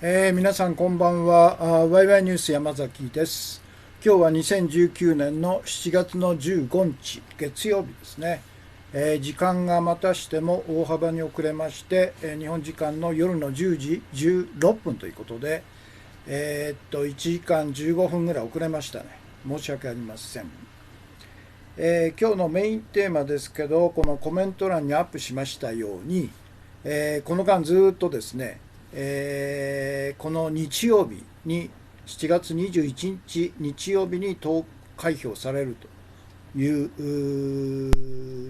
皆さんこんばんは。ワイワイニュース山崎です。今日は2019年の7月の15日月曜日ですね。時間がまたしても大幅に遅れまして、日本時間の夜の10時16分ということで、1時間15分ぐらい遅れましたね。申し訳ありません。今日のメインテーマですけど、このコメント欄にアップしましたように、この間ずっとですね、この日曜日に7月21日日曜日に投開票されるという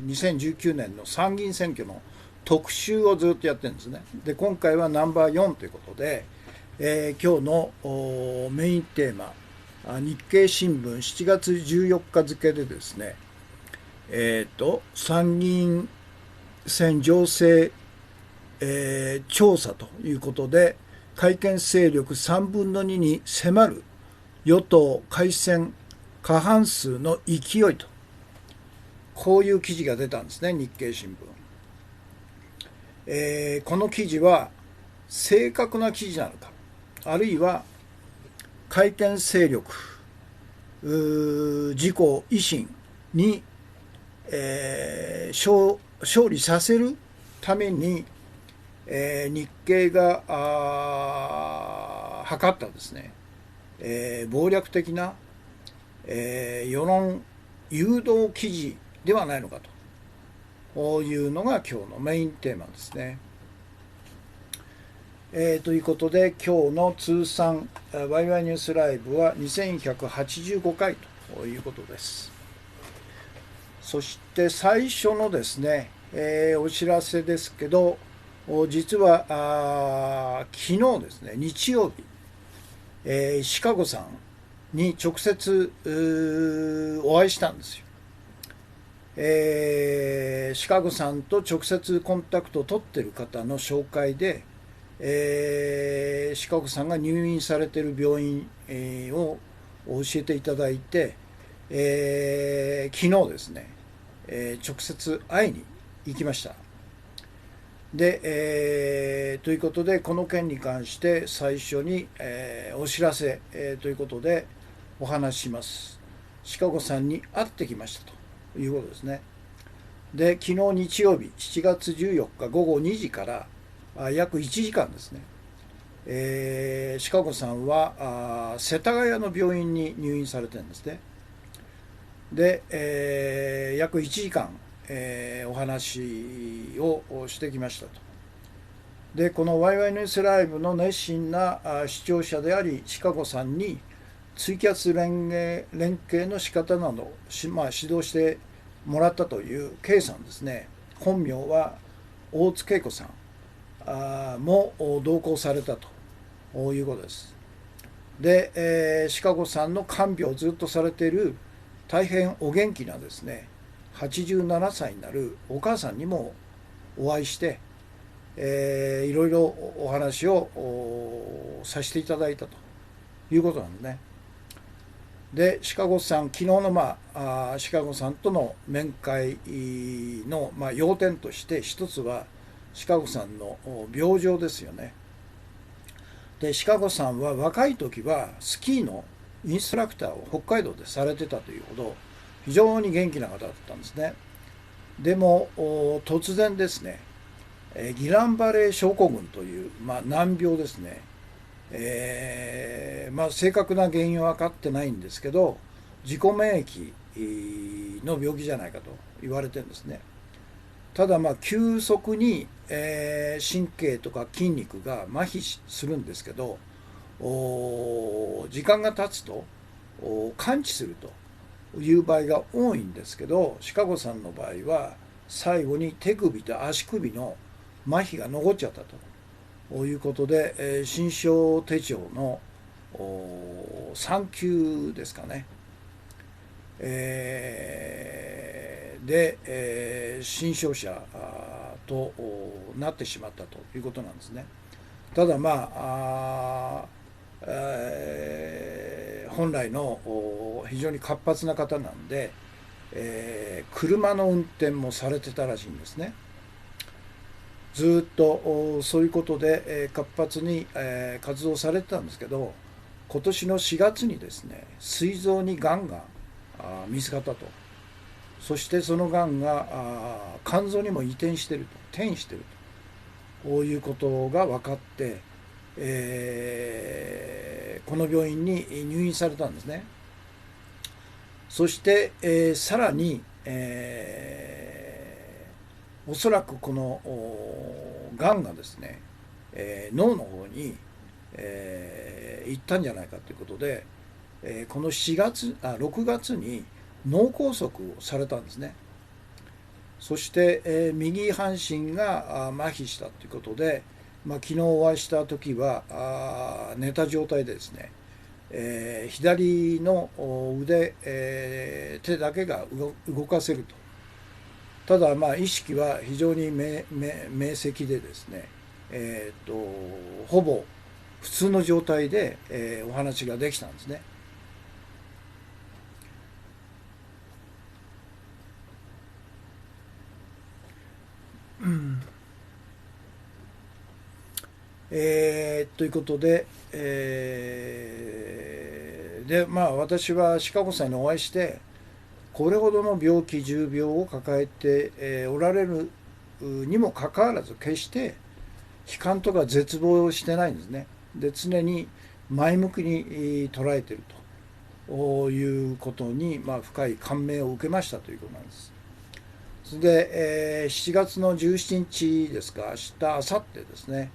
2019年の参議院選挙の特集をずっとやってるんですね。で今回はナンバー4ということで、今日のメインテーマ、日経新聞7月14日付でですね、参議院選情勢、調査ということで、改憲勢力3分の2に迫る与党改選過半数の勢いと、こういう記事が出たんですね、日経新聞。この記事は正確な記事なのか、あるいは改憲勢力自公維新に、勝利させるために、日経が図ったですね、謀略的な、世論誘導記事ではないのかというのが今日のメインテーマですね。ということで今日の通算ワイワイニュースライブは2185回ということです。そして最初のですね、お知らせですけど、実は昨日ですね、日曜日、シカゴさんに直接お会いしたんですよ。シカゴさんと直接コンタクトを取ってる方の紹介で、シカゴさんが入院されている病院、を教えていただいて、昨日ですね、直接会いに行きました。で、ということでこの件に関して最初に、お知らせ、ということでお話しします。シカゴさんに会ってきましたということですね。で昨日日曜日7月14日午後2時から約1時間ですね、シカゴさんは世田谷の病院に入院されてるんですね。で、約1時間、お話をしてきましたと。でこのワイワイニュースライブの熱心な視聴者であり、シカゴさんにツイキャス連携の仕方などを指導してもらったという K さんですね。本名は大津恵子さんも同行されたということです。で、シカゴさんの看病をずっとされている大変お元気なですね、87歳になるお母さんにもお会いして、いろいろお話をさせていただいたということなんですね。でシカゴさん、昨日の、シカゴさんとの面会の、要点として一つはシカゴさんの病状ですよね。でシカゴさんは若い時はスキーのインストラクターを北海道でされてたというほど非常に元気な方だったんですね。でも突然ですね、ギランバレー症候群という、難病ですね。正確な原因は分かってないんですけど、自己免疫の病気じゃないかと言われてるんですね。ただ急速に、神経とか筋肉が麻痺するんですけど、時間が経つと完治するという場合が多いんですけど、シカゴさんの場合は最後に手首と足首の麻痺が残っちゃったということで、新章手帳の3級ですかね、新商社となってしまったということなんですね。ただ本来の非常に活発な方なんで、車の運転もされてたらしいんですね。ずっとそういうことで活発に活動されてたんですけど、今年の4月にですね、膵臓にがんが見つかったと。そしてそのがんが肝臓にも移転していると、転移していると、こういうことが分かって、この病院に入院されたんですね。そして、さらに、おそらくこのがんがですね、脳の方に、行ったんじゃないかということで、この6月に脳梗塞をされたんですね。そして、右半身が麻痺したということで、昨日お会いした時は寝た状態でですね、左の腕、手だけが動かせると。ただ意識は非常に明晰でですね、ほぼ普通の状態で、お話ができたんですね。ということで、私はシカゴさんにお会いして、これほどの病気重病を抱えて、おられるにもかかわらず、決して悲観とか絶望をしてないんですね。で、常に前向きに捉えているということに、深い感銘を受けましたということなんです。それで、7月の17日ですか、明日、明後日ですね、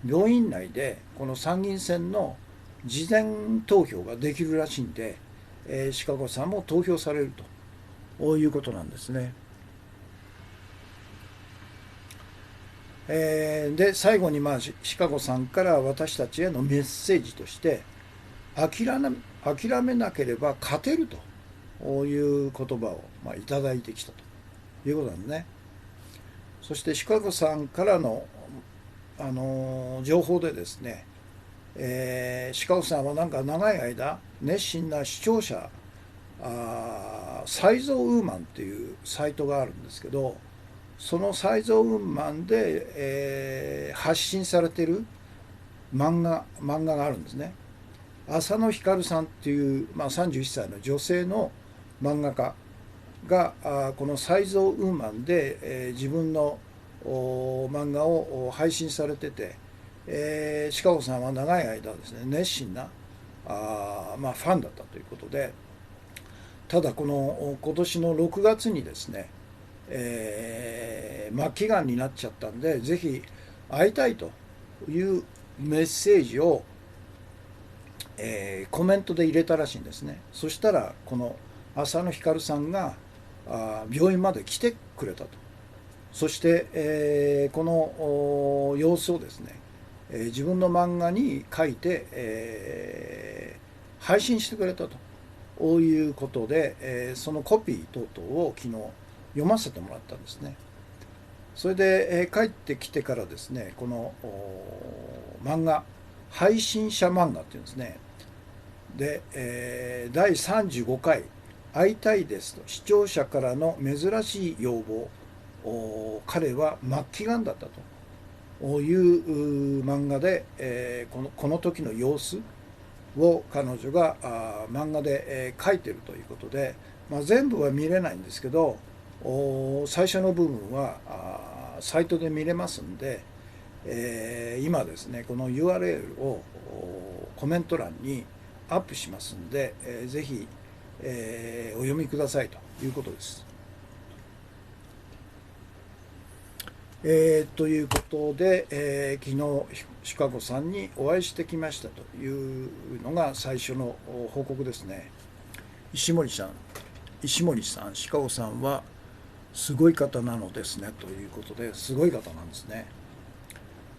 病院内でこの参議院選の事前投票ができるらしいんで、シカゴさんも投票されるということなんですね。で、最後にシカゴさんから私たちへのメッセージとして、諦めなければ勝てるという言葉をいただいてきたということなんですね。そしてシカゴさんからの、情報でですね、シカゴさんはなんか長い間熱心な視聴者サイゾーウーマンっていうサイトがあるんですけど、そのサイゾーウーマンで、発信されている漫画があるんですね。浅野ひかるさんっていう、31歳の女性の漫画家がこのサイゾーウーマンで、自分の漫画を配信されてて、シカゴさんは長い間ですね、熱心なファンだったということで、ただこの今年の6月にですね、末期がんになっちゃったんで、ぜひ会いたいというメッセージを、コメントで入れたらしいんですね。そしたらこの浅野ひかるさんが病院まで来てくれたと。そして、この様子をですね、自分の漫画に書いて、配信してくれたということで、そのコピー等々を昨日読ませてもらったんですね。それで、帰ってきてからですね、この漫画、配信者漫画っていうんですね。で、第35回会いたいですと、視聴者からの珍しい要望、彼は末期がんだったという漫画で、この時の様子を彼女が漫画で、書いてるということで、全部は見れないんですけど、最初の部分はサイトで見れますんで、今ですねこの URL をコメント欄にアップしますんで、ぜひ、お読みくださいということです。ということで、昨日シカゴさんにお会いしてきましたというのが最初の報告ですね。石森さん、シカゴさんはすごい方なのですねということで、すごい方なんですね。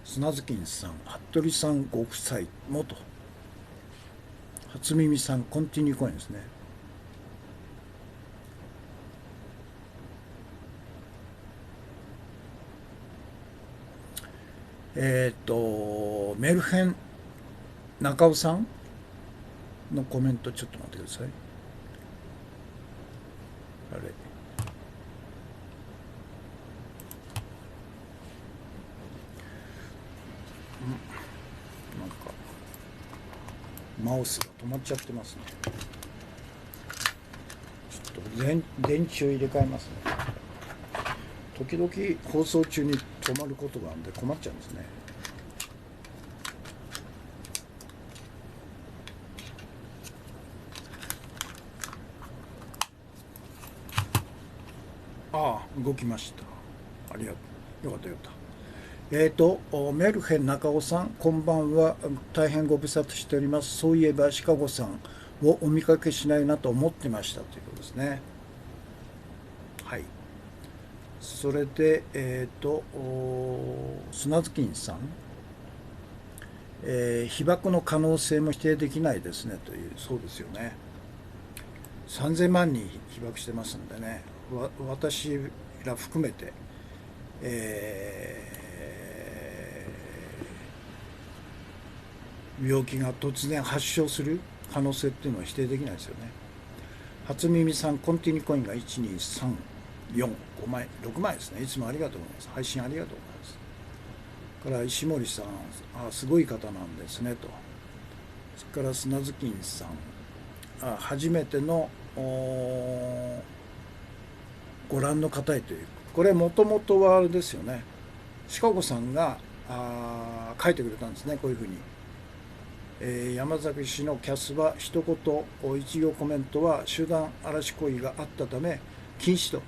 砂月さん、服部さんご夫妻もと、初耳さん、コンティニューコインですね。メルヘン中尾さんのコメントちょっと待ってください。あれマウスが止まっちゃってますね。ちょっと電池を入れ替えますね。時々放送中に止まることがあるんで困っちゃうんですね。ああ、動きました。ありがとう。よかったよかった。メルヘン中尾さん、こんばんは。大変ご無沙汰しております。そういえばシカゴさんをお見かけしないなと思ってましたということですね。はい。それで、砂月金さん、被爆の可能性も否定できないですねという、そうですよね。3000万人被爆してますんでね、私ら含めて、病気が突然発症する可能性っていうのは否定できないですよね。初耳さん、コンティニューコインが1、2、3、4、5枚、6枚ですね。いつもありがとうございます。配信ありがとうございます。から石森さん、すごい方なんですねと。それから砂月金さん、初めてのご覧の方へという、これもともとはあれですよね。シカゴさんが書いてくれたんですね、こういうふうに。山崎氏のキャスは一言一行コメントは集団嵐行為があったため禁止と。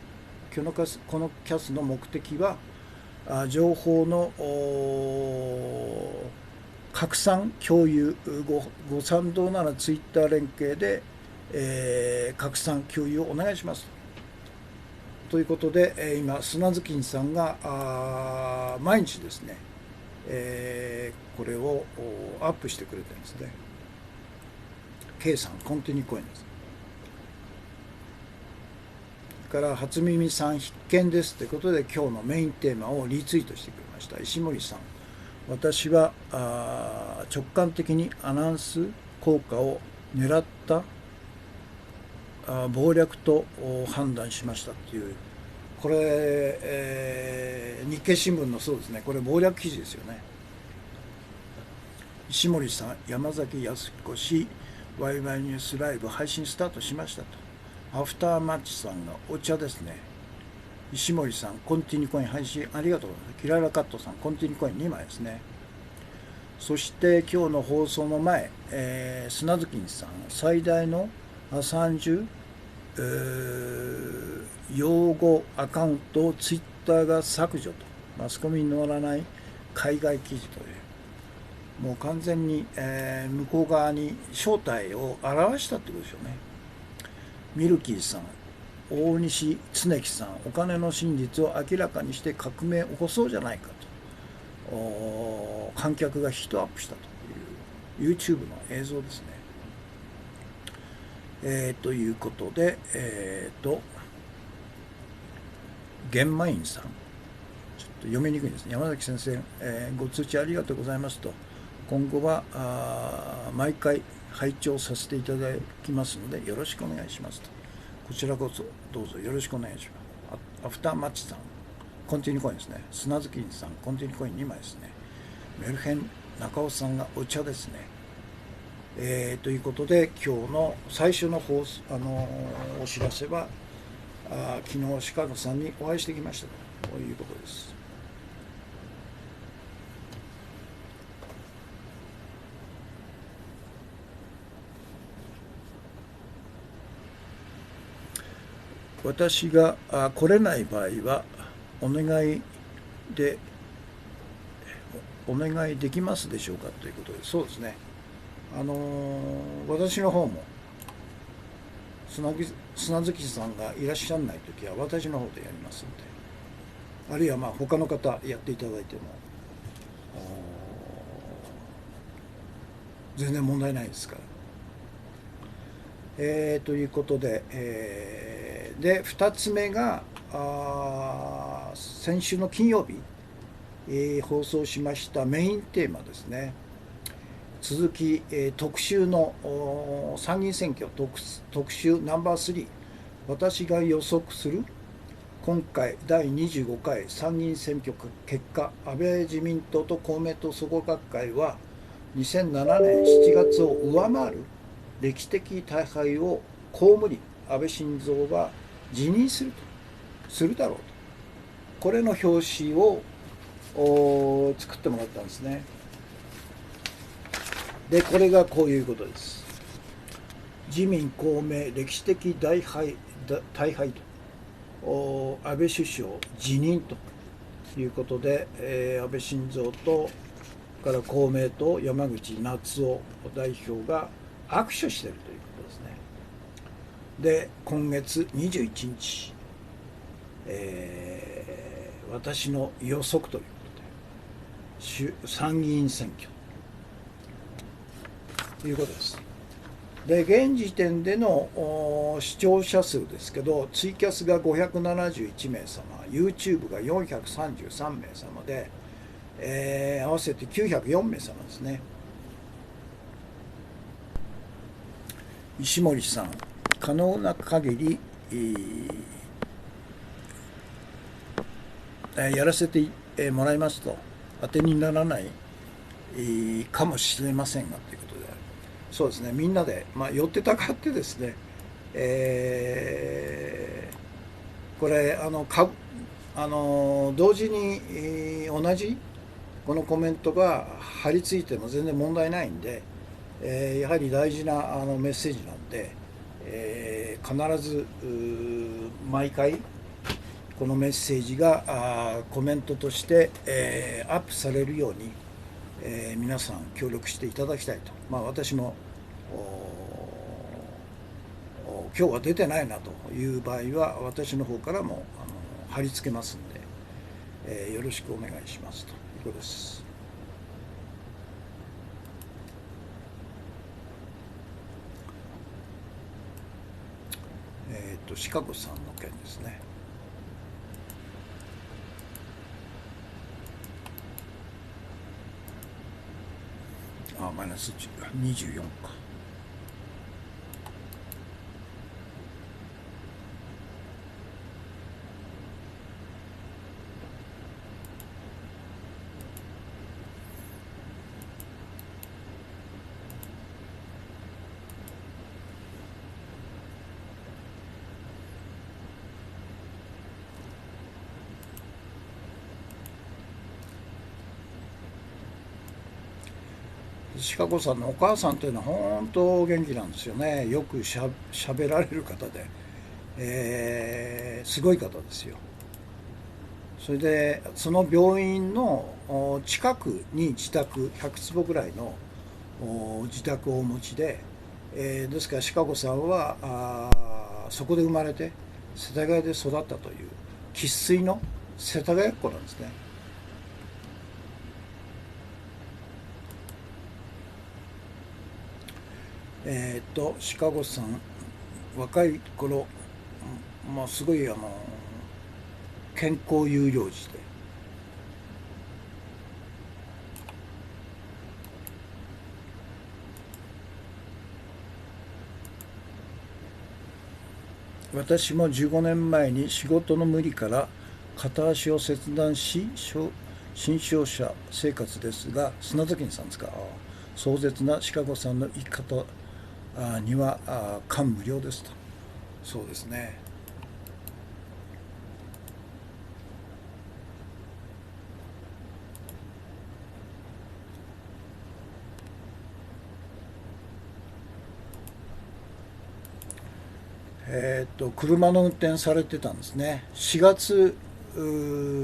このキャスの目的は情報の拡散共有、ご賛同ならツイッター連携で、拡散共有をお願いしますということで、今砂月金さんが毎日ですね、これをアップしてくれてるんですね。 K さんコンティニューコインです。から初耳さん必見ですということで今日のメインテーマをリツイートしてくれました。石森さん、私は直感的にアナウンス効果を狙った謀略と判断しましたっていう、これ、日経新聞のそうですね、これ謀略記事ですよね。石森さん、山崎康彦氏、ワイワイニュースライブ配信スタートしましたと。アフターマッチさんがお茶ですね。石森さん、コンティニューコイン配信ありがとうございます。キララカットさん、コンティニューコイン2枚ですね。そして今日の放送の前、砂月さん、最大の30、用語アカウントをツイッターが削除と、マスコミに載らない海外記事という、もう完全に、向こう側に正体を表したってことですよね。ミルキーさん、大西恒樹さん、お金の真実を明らかにして革命を起こそうじゃないかと、観客がヒートアップしたという YouTube の映像ですね。ということで、玄米院さん、ちょっと読みにくいですね。山崎先生、ご通知ありがとうございますと。今後は毎回拝聴させていただきますのでよろしくお願いしますと。こちらこそどうぞよろしくお願いします。アフターマッチさん、コンティニューコインですね。砂月さん、コンティニューコイン2枚ですね。メルヘン中尾さんがお茶ですね。ということで今日の最初のお知らせは昨日シカゴさんにお会いしてきましたということです。私が来れない場合はお願いでお願いできますでしょうかということで、そうですね、私の方も砂月さんがいらっしゃらないときは私の方でやりますので、あるいは他の方やっていただいても全然問題ないですから。ということで、で2つ目が先週の金曜日、放送しましたメインテーマですね。続き、特集の参議院選挙特集ナンバー3、私が予測する今回第25回参議院選挙結果、安倍自民党と公明党総合学会は2007年7月を上回る歴史的大敗を被り、安倍晋三が辞任するだろうと、これの表紙を作ってもらったんですね。でこれがこういうことです。自民公明歴史的大敗と、安倍首相辞任ということで、安倍晋三とから公明党山口那津男代表が握手しているということですね。で今月21日、私の予測ということで参議院選挙ということです。で現時点での視聴者数ですけど、ツイキャスが571名様、 YouTube が433名様で、合わせて904名様ですね。石森さん、可能な限り、やらせてもらいますと、当てにならないかもしれませんがということで、そうですね、みんなで、寄ってたかってですね、これ同時に、同じこのコメントが貼り付いても全然問題ないんで、やはり大事なメッセージなんで、必ず毎回このメッセージがコメントとして、アップされるように、皆さん協力していただきたいと、私も今日は出てないなという場合は私の方からも貼り付けますんで、よろしくお願いしますということです。シカゴさんの件ですね。マイナス24か。シカゴさんのお母さんというのは本当元気なんですよね。よくしゃべられる方で、すごい方ですよ。それでその病院の近くに自宅100坪ぐらいの自宅をお持ちで、ですからシカゴさんはそこで生まれて世田谷で育ったという生粋の世田谷っ子なんですね。シカゴさん若い頃、すごい健康有料児で、私も15年前に仕事の無理から片足を切断し新商社生活ですが、砂崎さんですか。壮絶なシカゴさんの生き方には感無量ですと。そうですね。車の運転されてたんですね。4月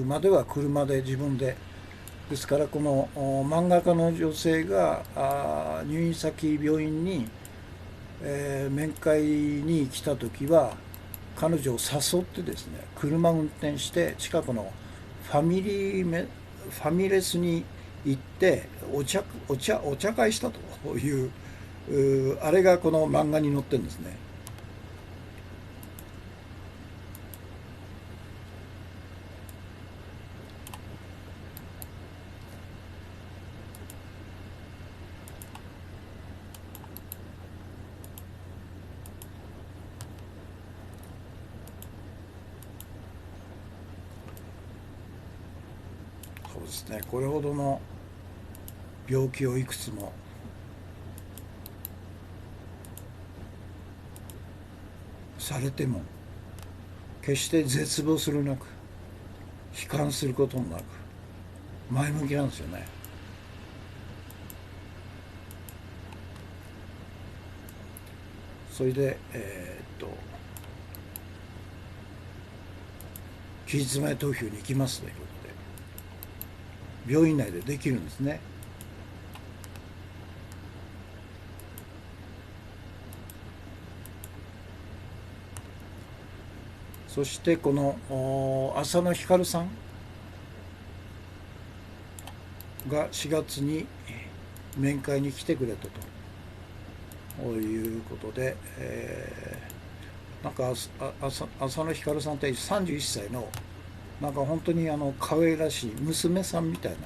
までは車で自分で、ですからこの漫画家の女性が入院先病院に、面会に来た時は彼女を誘ってですね、車運転して近くのファミレスに行ってお茶会したというあれがこの漫画に載ってるんですね。そうですね、これほどの病気をいくつもされても決して絶望するなく悲観することもなく前向きなんですよね。それで期日前投票に行きますということで病院内でできるんですね。そしてこの浅野ひかるさんが4月に面会に来てくれたということで、なんか浅野ひかるさんって31歳のなんか本当に可愛らしい娘さんみたいな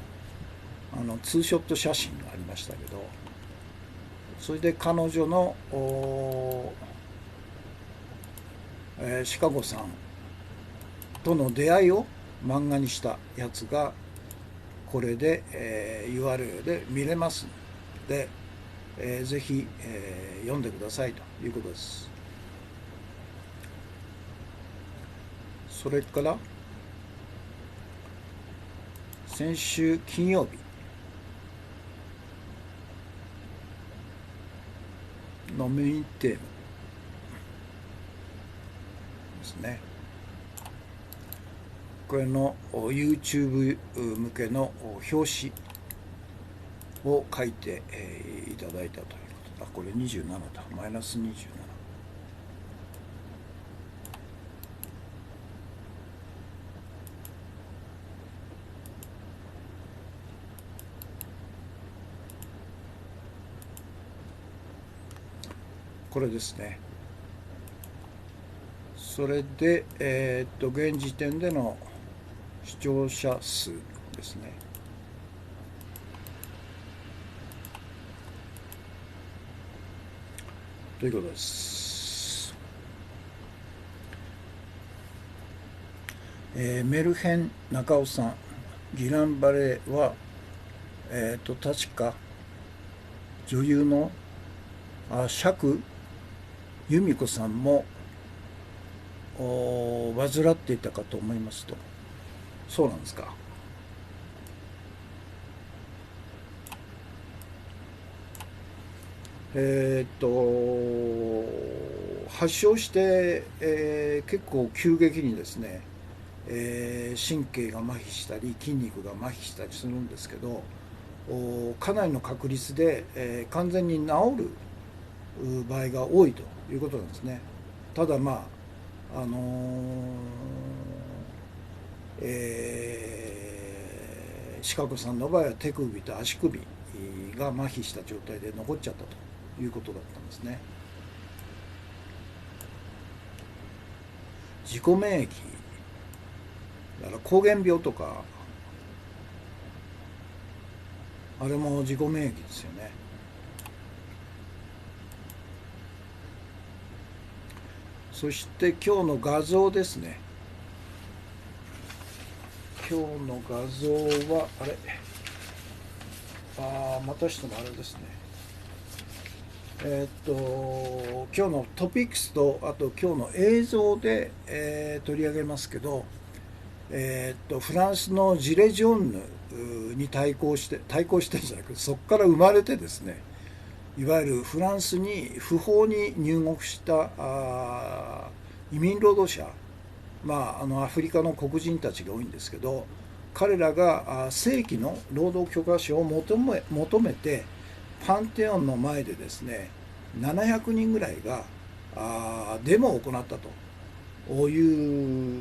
ツーショット写真がありましたけど、それで彼女のシカゴさんとの出会いを漫画にしたやつがこれで、URL で見れますので、ぜひ、読んでくださいということです。それから先週金曜日のメインテーマですね。これの YouTube 向けの表紙を書いていただいたということだ。これ27だ。マイナス27。これですね。それで、現時点での視聴者数ですね。ということです。メルヘン中尾さん、ギランバレーは、確か女優の釈由美子さんも患っていたかと思いますと。そうなんですか。発症して、結構急激にですね、神経が麻痺したり筋肉が麻痺したりするんですけど、かなりの確率で、完全に治る場合が多いということなんですね。ただまあシカゴさんの場合は手首と足首が麻痺した状態で残っちゃったということだったんですね。自己免疫だから膠原病とかあれも自己免疫ですよね。そして今日の画像ですね。今日の画像はあれまたしてもあれですね。今日のトピックスとあと今日の映像で、取り上げますけど、フランスのジレジョンヌに対抗してるんじゃなくて、そこから生まれてですね、いわゆるフランスに不法に入国した移民労働者、アフリカの黒人たちが多いんですけど、彼らが正規の労働許可証を求めてパンテオンの前でですね、700人ぐらいがデモを行ったという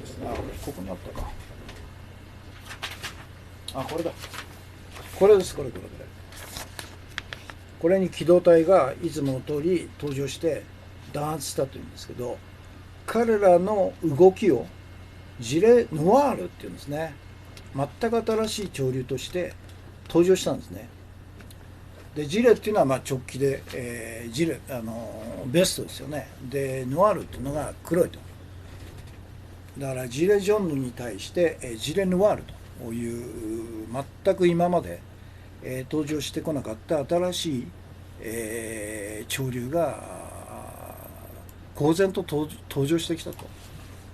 ですね。ここにあったか。これだ。これです。これに機動隊がいつもの通り登場して弾圧したというんですけど、彼らの動きをジレノワールっていうんですね。全く新しい潮流として登場したんですね。でジレっていうのは直帰で、ジレベストですよね。でノワールっていうのが黒いと。だからジレジョンヌに対してジレノワールという全く今まで登場してこなかった新しい、潮流が公然と登場してきたと。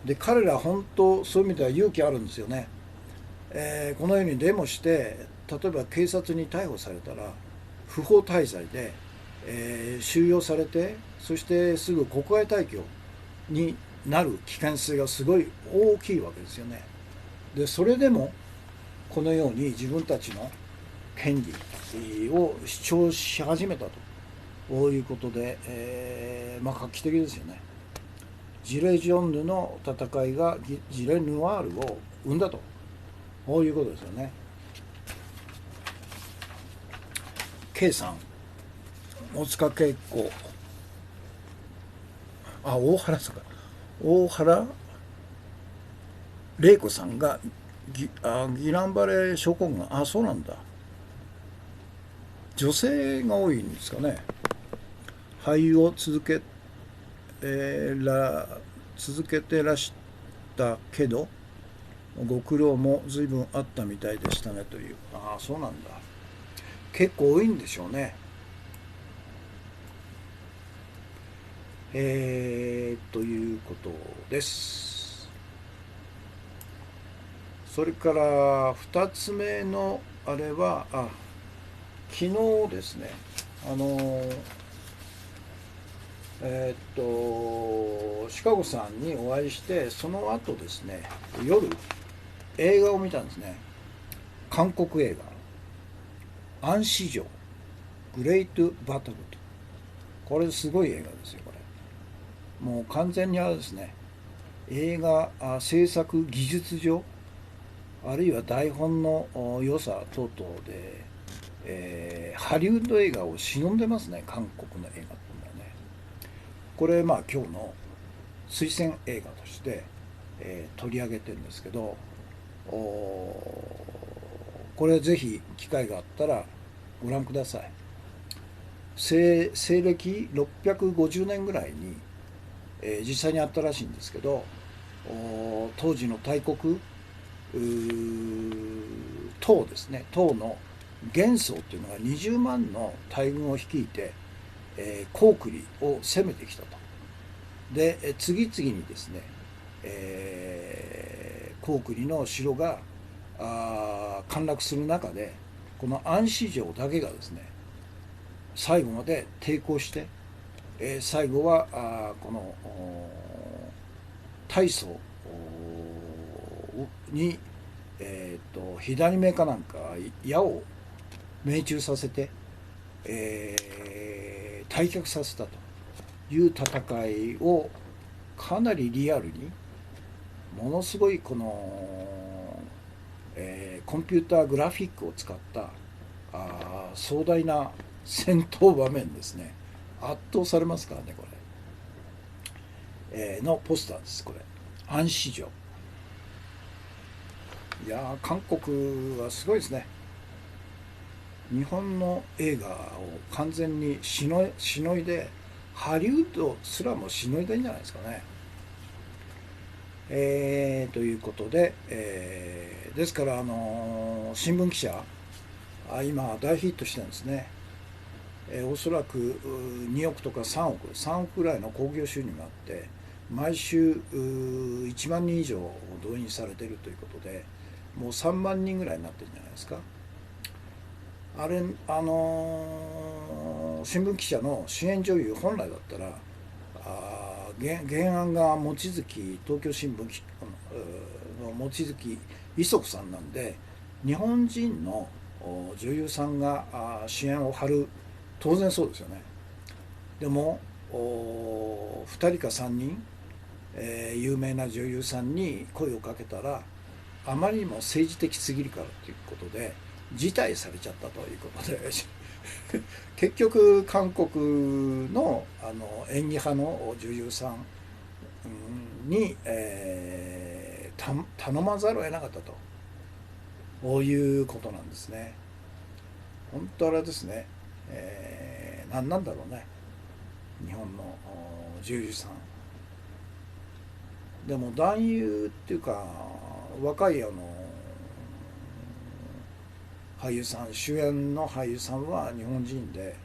で彼ら本当そういう意味では勇気あるんですよね。このようにデモして例えば警察に逮捕されたら不法滞在で、収容されてそしてすぐ国外退去になる危険性がすごい大きいわけですよね。でそれでもこのように自分たちの権利を主張し始めたということで、画期的ですよね。ジレジョンヌの戦いがジレヌワールを生んだということですよね。K さん、大塚恵子、大原さんか、大原玲子さんがギランバレ症候群、そうなんだ。女性が多いんですかね。俳優を続けてらしたけどご苦労も随分あったみたいでしたねという。そうなんだ。結構多いんでしょうね。ということです。それから2つ目のあれは昨日ですね、シカゴさんにお会いして、その後ですね、夜映画を見たんですね。韓国映画「アンシジョグレイト・バトル」と。これすごい映画ですよ。これもう完全にあれですね、映画制作技術上あるいは台本の良さ等々で、ハリウッド映画を忍んでますね、韓国の映画っていうのはね。これ今日の推薦映画として、取り上げてるんですけど、これぜひ機会があったらご覧ください。西暦650年ぐらいに、実際にあったらしいんですけど、当時の大国唐ですね、唐の元宗っていうのが20万の大軍を率いて、高句麗を攻めてきたと。で次々にですね、高句麗の城が陥落する中で、この安市城だけがですね最後まで抵抗して、最後はこの大祖に、左目かなんか矢を命中させて、退却させたという戦いをかなりリアルに、ものすごいこの、コンピューターグラフィックを使った壮大な戦闘場面ですね。圧倒されますからねこれ、のポスターです。これ安市城。いや韓国はすごいですね。日本の映画を完全にしのいで、ハリウッドすらもしのいでんじゃないですかね。ということで、ですから、新聞記者今大ヒットしてるんですね。おそらく2億とか3億ぐらいの興行収入があって、毎週1万人以上動員されているということで、もう3万人ぐらいになってるんじゃないですか。あれ新聞記者の主演女優本来だったら原案が望月東京新聞の望月磯子さんなんで、日本人の女優さんが主演を張る、当然そうですよね。でも2人か3人、有名な女優さんに声をかけたら、あまりにも政治的すぎるからということで辞退されちゃったということで結局韓国の演技派の女優さんに、頼まざるを得なかったと、こういうことなんですね。本当あれですね、何なんだろうね、日本の女優さん。でも男優っていうか若い俳優さん、主演の俳優さんは日本人で、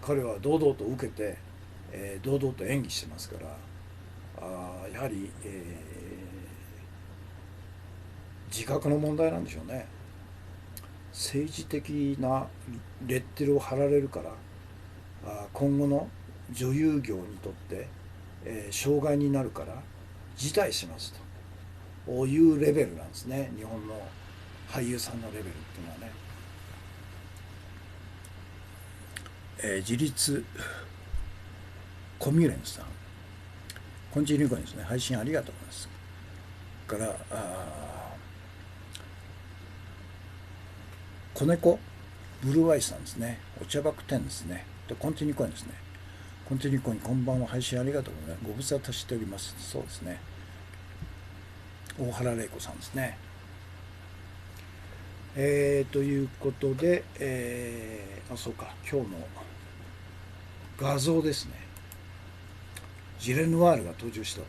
彼は堂々と受けて、堂々と演技してますから、やはり、自覚の問題なんでしょうね。政治的なレッテルを貼られるから、今後の女優業にとって、障害になるから辞退しますというレベルなんですね、日本の俳優さんのレベルっていうのはね。自立コミュレンさん、コンチニューコインですね、配信ありがとうございます。から子猫ブルーアイさんですね、お茶爆10ですね、とコンティニューコインですね。コンティニューコインこんばんは、配信ありがとうございます。ご無沙汰しております。そうですね、大原玲子さんですね。ということで、そうか、今日の画像ですね。ジレヌワールが登場したと。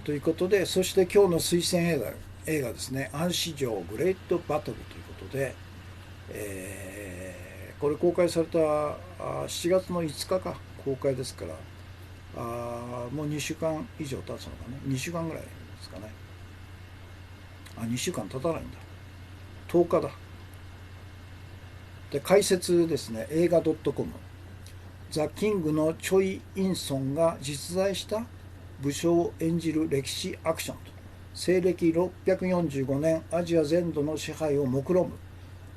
ということで、そして今日の推薦映画ですね、アンシ城グレートバトルということで、これ公開された7月の5日か公開ですから、もう2週間以上経つのかね、2週間ぐらいですかね。2週間経たないんだ、10日だ。で、解説ですね、映画 .com、ザ・キングのチョイ・インソンが実在した武将を演じる歴史アクションと、西暦645年アジア全土の支配を目論む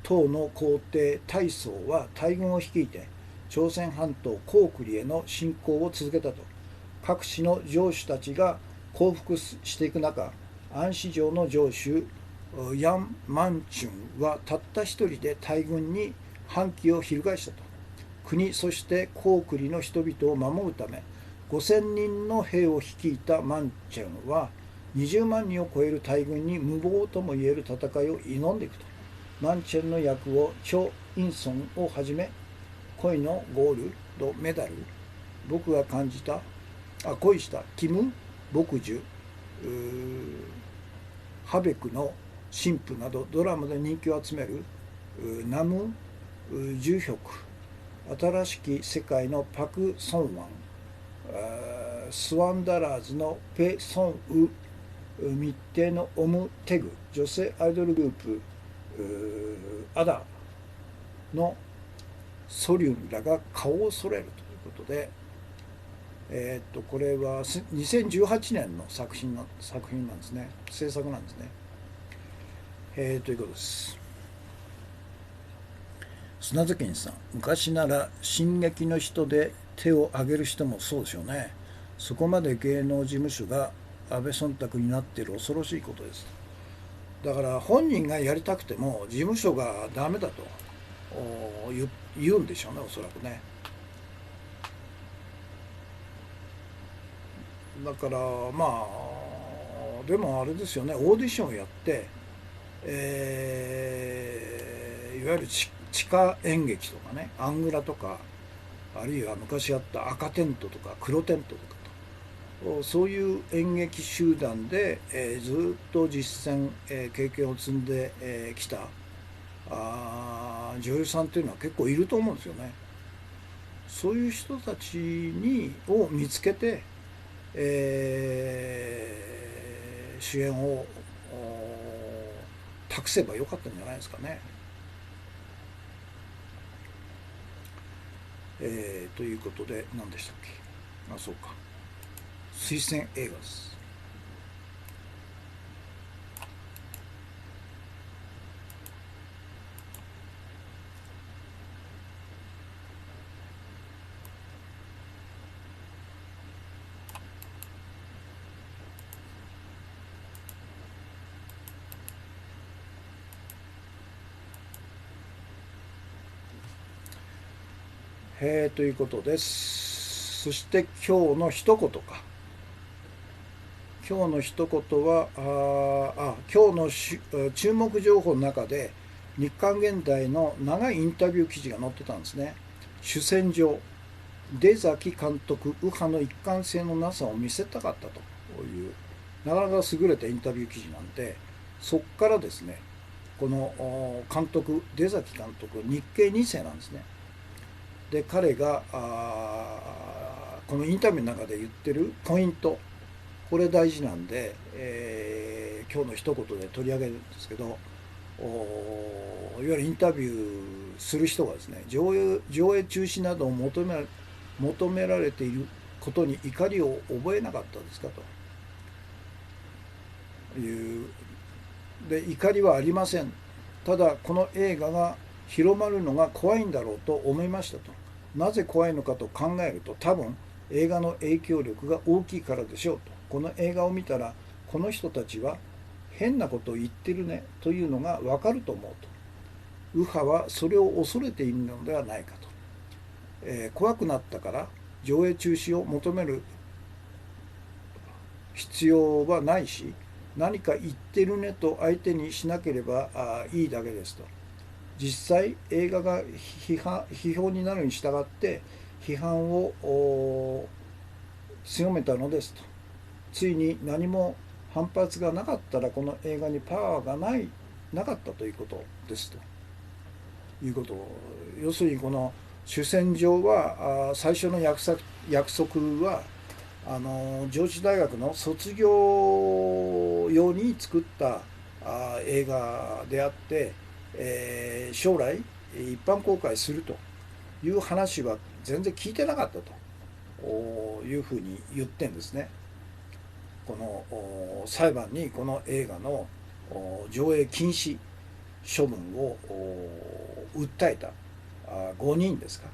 唐の皇帝大宗は大軍を率いて朝鮮半島高句麗への侵攻を続けたと、各地の城主たちが降伏していく中、安史城の城主ヤン・マンチュンはたった一人で大軍に反旗を翻したと。国そして高句麗の人々を守るため5000人の兵を率いたマンチェンは20万人を超える大軍に無謀ともいえる戦いを挑んでいくと。マンチェンの役をチョ・インソンをはじめ、恋のゴールドメダル、僕が恋したキム・ボクジュ、ハベクの神父などドラマで人気を集めるナム・ジュヒョク、新しき世界のパク・ソンワン、スワンダラーズのペ・ソンウ、密偵のオム・テグ、女性アイドルグループアダのソリュンらが顔を揃えるということで、これは2018年の作品なんですね、制作なんですね。ということです。砂月さん、昔なら進撃の人で手を挙げる人もそうでしょうね。そこまで芸能事務所が安倍忖度になっている恐ろしいことです。だから本人がやりたくても事務所がダメだと言うんでしょうね、おそらくね。だからでもあれですよね、オーディションをやって、いわゆる地下演劇とかね、アングラとか、あるいは昔あった赤テントとか黒テントとかと、そういう演劇集団で、ずっと実践、経験を積んできた女優さんっていうのは結構いると思うんですよね。そういう人たちを見つけて、主演を託せばよかったんじゃないですかね。ということで何でしたっけ。そうか、推薦映画です。ということです。そして今日の一言か。今日の一言は今日の注目情報の中で日刊現代の長いインタビュー記事が載ってたんですね。主戦場、出崎監督右派の一貫性のなさを見せたかったというなかなか優れたインタビュー記事なんで、そこからですね、この監督、出崎監督、日系2世なんですね。で、彼がこのインタビューの中で言ってるポイント、これ大事なんで、今日の一言で取り上げるんですけど、いわゆるインタビューする人がですね、上映中止などを求められていることに怒りを覚えなかったですかという。で、怒りはありません。ただこの映画が広まるのが怖いんだろうと思いましたと。なぜ怖いのかと考えると、多分映画の影響力が大きいからでしょうと。この映画を見たら、この人たちは変なことを言ってるねというのがわかると思うと。右派はそれを恐れているのではないかと。怖くなったから上映中止を求める必要はないし、何か言ってるねと相手にしなければいいだけですと。実際映画が批評になるに従って批判を強めたのですと。ついに何も反発がなかったらこの映画にパワーがなかったということですということ。要するにこの主戦場は最初の約束は上智大学の卒業用に作った映画であって、将来一般公開するという話は全然聞いてなかったというふうに言ってんですね。この裁判にこの映画の上映禁止処分を訴えた5人ですか、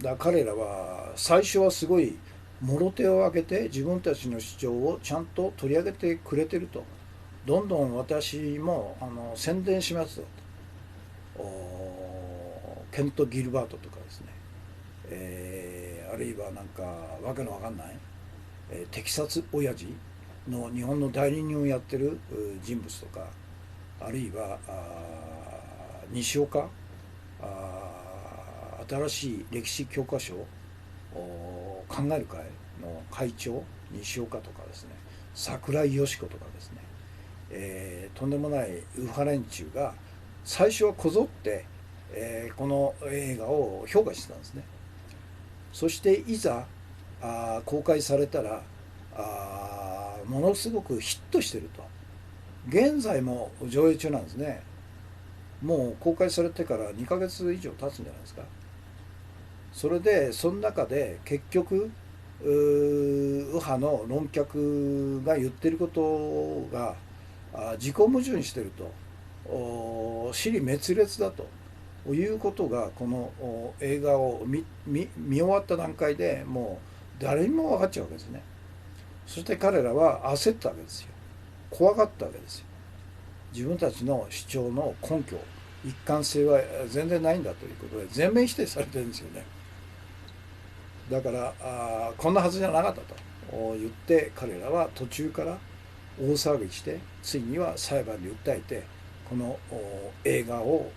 だから彼らは最初はすごいもろ手を挙げて自分たちの主張をちゃんと取り上げてくれてると。どんどん私も宣伝しますと。ケント・ギルバートとかですね、あるいはなんかわけのわかんない、テキサス親父の日本の代理人をやってる人物とか、あるいは西岡新しい歴史教科書を考える会の会長西岡とかですね、櫻井よし子とかですね、とんでもない右派連中が最初はこぞって、この映画を評価してたんですね。そしていざ公開されたらものすごくヒットしてると。現在も上映中なんですね。もう公開されてから2ヶ月以上経つんじゃないですか。それでその中で結局右派の論客が言ってることが自己矛盾にしてると、支離滅裂だということがこの映画を見終わった段階でもう誰にも分かっちゃうわけですね。そして彼らは焦ったわけですよ。怖がったわけですよ。自分たちの主張の根拠、一貫性は全然ないんだということで全面否定されてるんですよね。だからこんなはずじゃなかったと言って彼らは途中から大騒ぎしてついには裁判に訴えてこの映画を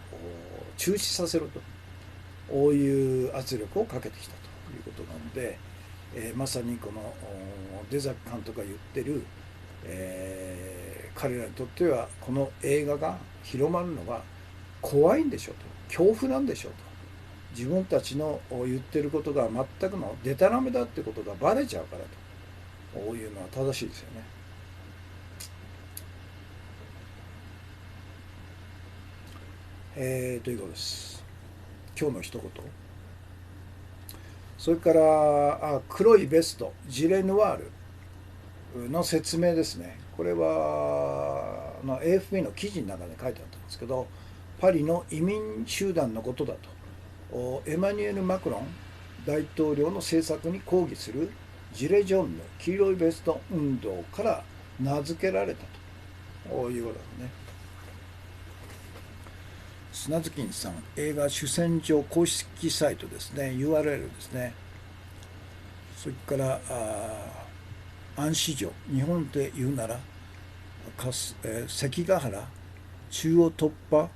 中止させろという圧力をかけてきたということなので、まさにこの出崎監督が言ってる、彼らにとってはこの映画が広まるのが怖いんでしょうと、恐怖なんでしょうと。自分たちの言ってることが全くのデタラメだってことがバレちゃうからというのは正しいですよね。ということです。今日の一言。それから黒いベストジレヌワールの説明ですね。これはAFP の記事の中で書いてあったんですけど、パリの移民集団のことだと。エマニュエル・マクロン大統領の政策に抗議するジレジョンの黄色いベスト運動から名付けられたということですね。砂月さん、映画主戦場公式サイトですね、URL ですね。それから安市城、日本で言うなら関ヶ原中央突破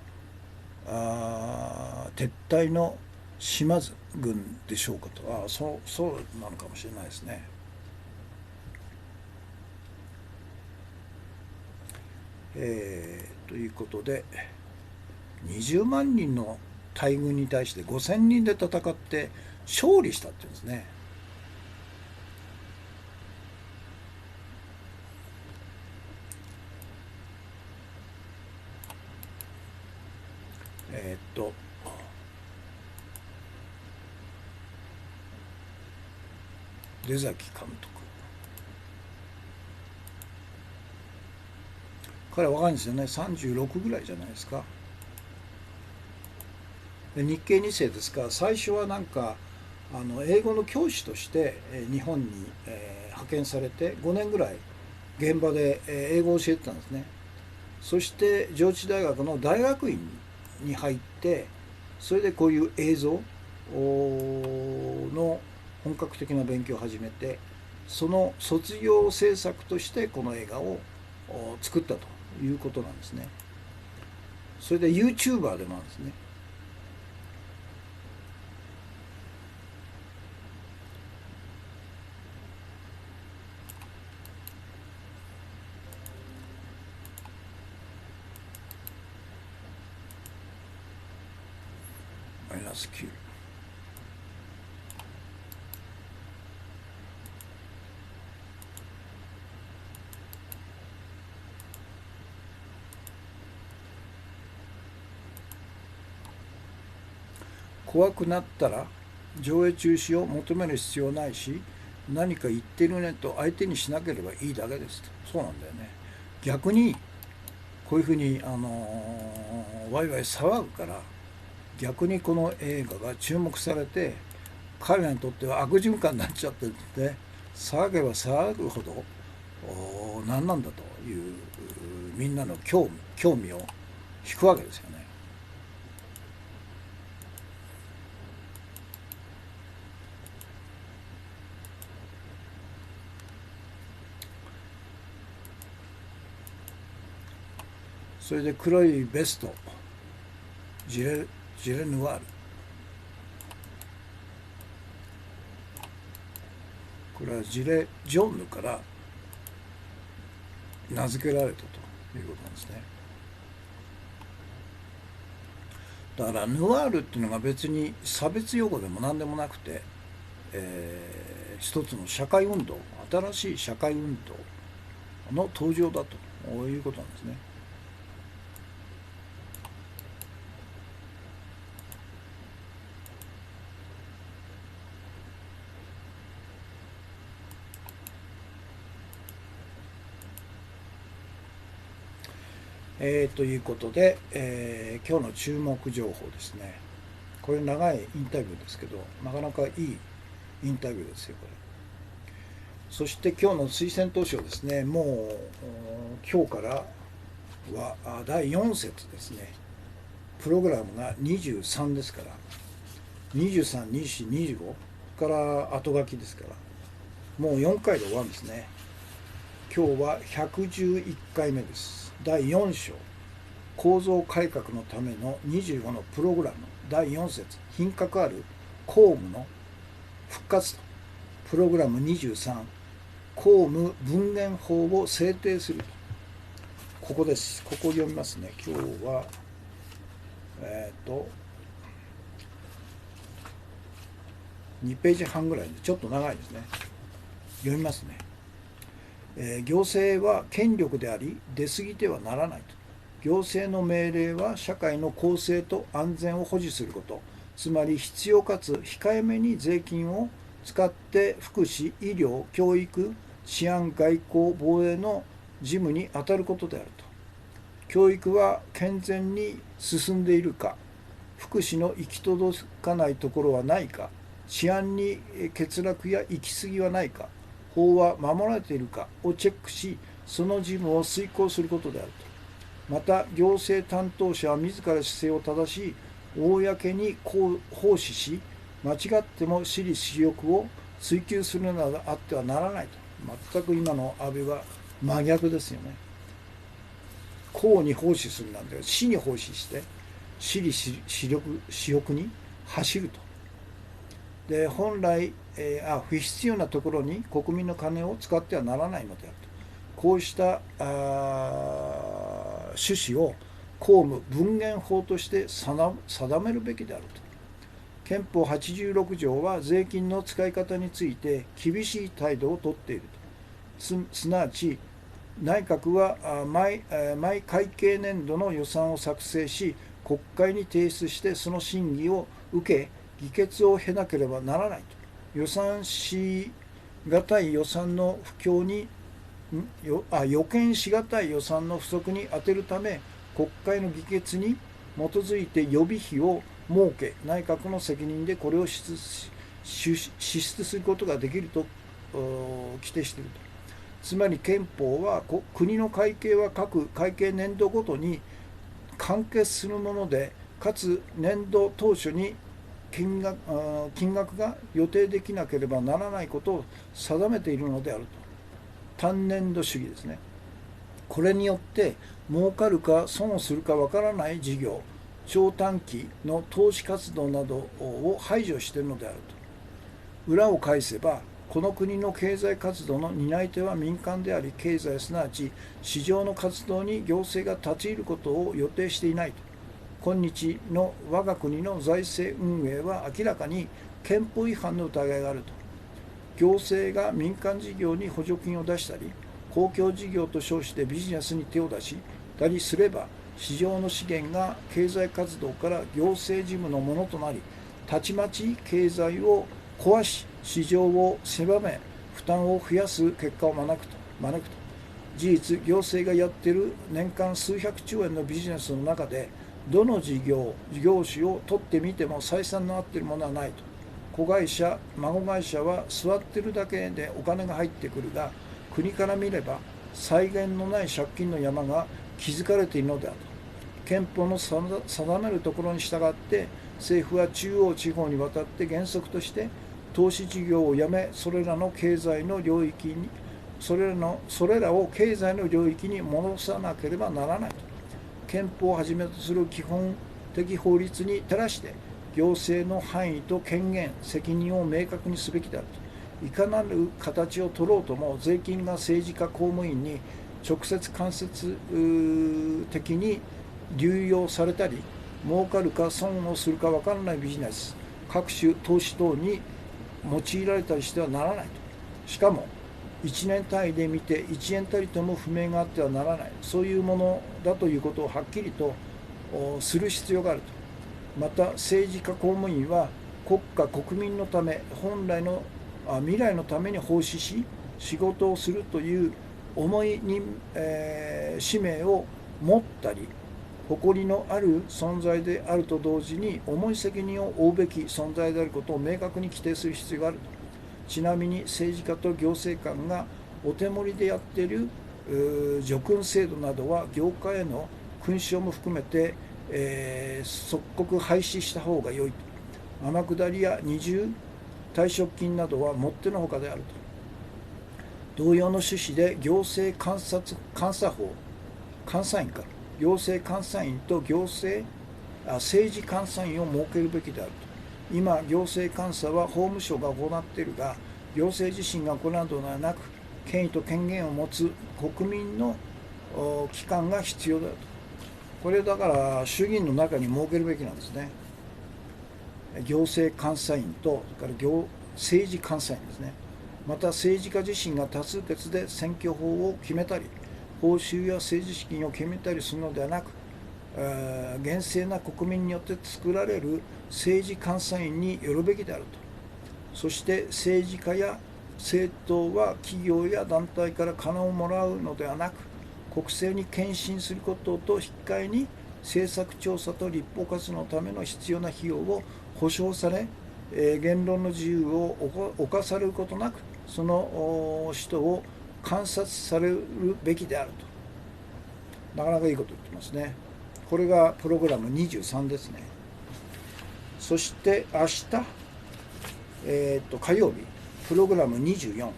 撤退の島津軍でしょうかと。そうなのかもしれないですね。ということで20万人の大軍に対して5000人で戦って勝利したっていうんですね。出崎監督、彼は若いんですよね。36ぐらいじゃないですか。で日系2世ですから、最初はなんか英語の教師として日本に派遣されて5年ぐらい現場で英語を教えてたんですね。そして上智大学の大学院に入って、それでこういう映像の本格的な勉強を始めて、その卒業制作としてこの映画を作ったということなんですね。それで YouTuber でもあるんですね。マイナス9。怖くなったら上映中止を求める必要ないし、何か言ってるねと相手にしなければいいだけですと。そうなんだよね。逆にこういうふうにワイワイ騒ぐから、逆にこの映画が注目されて、彼らにとっては悪循環になっちゃってるんで、騒げば騒ぐほど何なんだというみんなの興味を引くわけですよね。それで黒いベスト、ジレヌワール、これはジレ・ジョンヌから名付けられたということなんですね。だからヌワールっていうのが別に差別用語でも何でもなくて、一つの社会運動、新しい社会運動の登場だということなんですね。ということで、今日の注目情報ですね。これ長いインタビューですけど、なかなかいいインタビューですよ、これ。そして今日の推薦投手ですね、もう今日からは第4節ですね。プログラムが23ですから、23、24、25から後書きですから、もう4回で終わるんですね。今日は111回目です。第4章、構造改革のための25のプログラム第4節、品格ある公務の復活と。プログラム23、公務分限法を制定すると。ここです。ここを読みますね。今日は2ページ半ぐらいでちょっと長いですね。読みますね。行政は権力であり出過ぎてはならないと。行政の命令は社会の公正と安全を保持すること、つまり必要かつ控えめに税金を使って福祉、医療、教育、治安、外交、防衛の事務に当たることであると。教育は健全に進んでいるか、福祉の行き届かないところはないか、治安に欠落や行き過ぎはないか、法は守られているかをチェックし、その事務を遂行することであると。また行政担当者は自ら姿勢を正し、公に奉仕し、間違っても私利私欲を追及するのであってはならないと。全く今の安倍は真逆ですよね。公に奉仕するなんて、私に奉仕して私利私欲に走ると。で本来、不必要なところに国民の金を使ってはならないのであると。こうした趣旨を公務分限法として定めるべきであると。憲法86条は税金の使い方について厳しい態度をとっていると。すなわち内閣は毎会計年度の予算を作成し、国会に提出してその審議を受け議決を経なければならないと。予算しがたい予算の不況に予見しがたい予算の不足に充てるため、国会の議決に基づいて予備費を設け、内閣の責任でこれを支出することができると規定していると。つまり憲法は国の会計は各会計年度ごとに完結するもので、かつ年度当初に金額が予定できなければならないことを定めているのであると。単年度主義ですね。これによって儲かるか損をするかわからない事業、長短期の投資活動などを排除しているのであると。裏を返せば、この国の経済活動の担い手は民間であり、経済すなわち市場の活動に行政が立ち入ることを予定していないと。今日の我が国の財政運営は明らかに憲法違反の疑いがあると。行政が民間事業に補助金を出したり、公共事業と称してビジネスに手を出したりすれば、市場の資源が経済活動から行政事務のものとなり、たちまち経済を壊し、市場を狭め、負担を増やす結果を招くと。事実、行政がやっている年間数百兆円のビジネスの中で、どの事業種を取ってみても採算の合っているものはないと。子会社、孫会社は座ってるだけでお金が入ってくるが、国から見れば際限のない借金の山が築かれているのであると。憲法の定めるところに従って、政府は中央地方にわたって原則として投資事業をやめ、それらを経済の領域に戻さなければならないと。憲法をはじめとする基本的法律に照らして、行政の範囲と権限、責任を明確にすべきであると。いかなる形を取ろうとも、税金が政治家公務員に直接間接的に流用されたり、儲かるか損をするか分からないビジネス、各種投資等に用いられたりしてはならないと。しかも1年単位で見て1円たりとも不明があってはならない、そういうものだということをはっきりとする必要があると。また政治家公務員は国家国民のため、本来の未来のために奉仕し仕事をするという重い使命を持ったり、誇りのある存在であると同時に重い責任を負うべき存在であることを明確に規定する必要があると。ちなみに政治家と行政官がお手盛りでやっている叙勲制度などは業界への勲章も含めて即刻廃止した方が良いと。天下りや二重退職金などはもってのほかであると。同様の趣旨で行政監査法、監査院か、行政監査院と政治監査院を設けるべきであると。今、行政監査は法務省が行っているが、行政自身が行うのではなく、権威と権限を持つ国民の機関が必要であると。これだから衆議院の中に設けるべきなんですね。行政監査院と、それから政治監査院ですね。また政治家自身が多数決で選挙法を決めたり、報酬や政治資金を決めたりするのではなく、厳正な国民によって作られる政治監査院によるべきであると。そして政治家や政党は企業や団体から金をもらうのではなく、国政に献身することと引き換えに政策調査と立法活動のための必要な費用を保障され、言論の自由を侵されることなく、その人を観察されるべきであると。なかなかいいこと言ってますね。これがプログラム23ですね。そして明日、火曜日、プログラム24、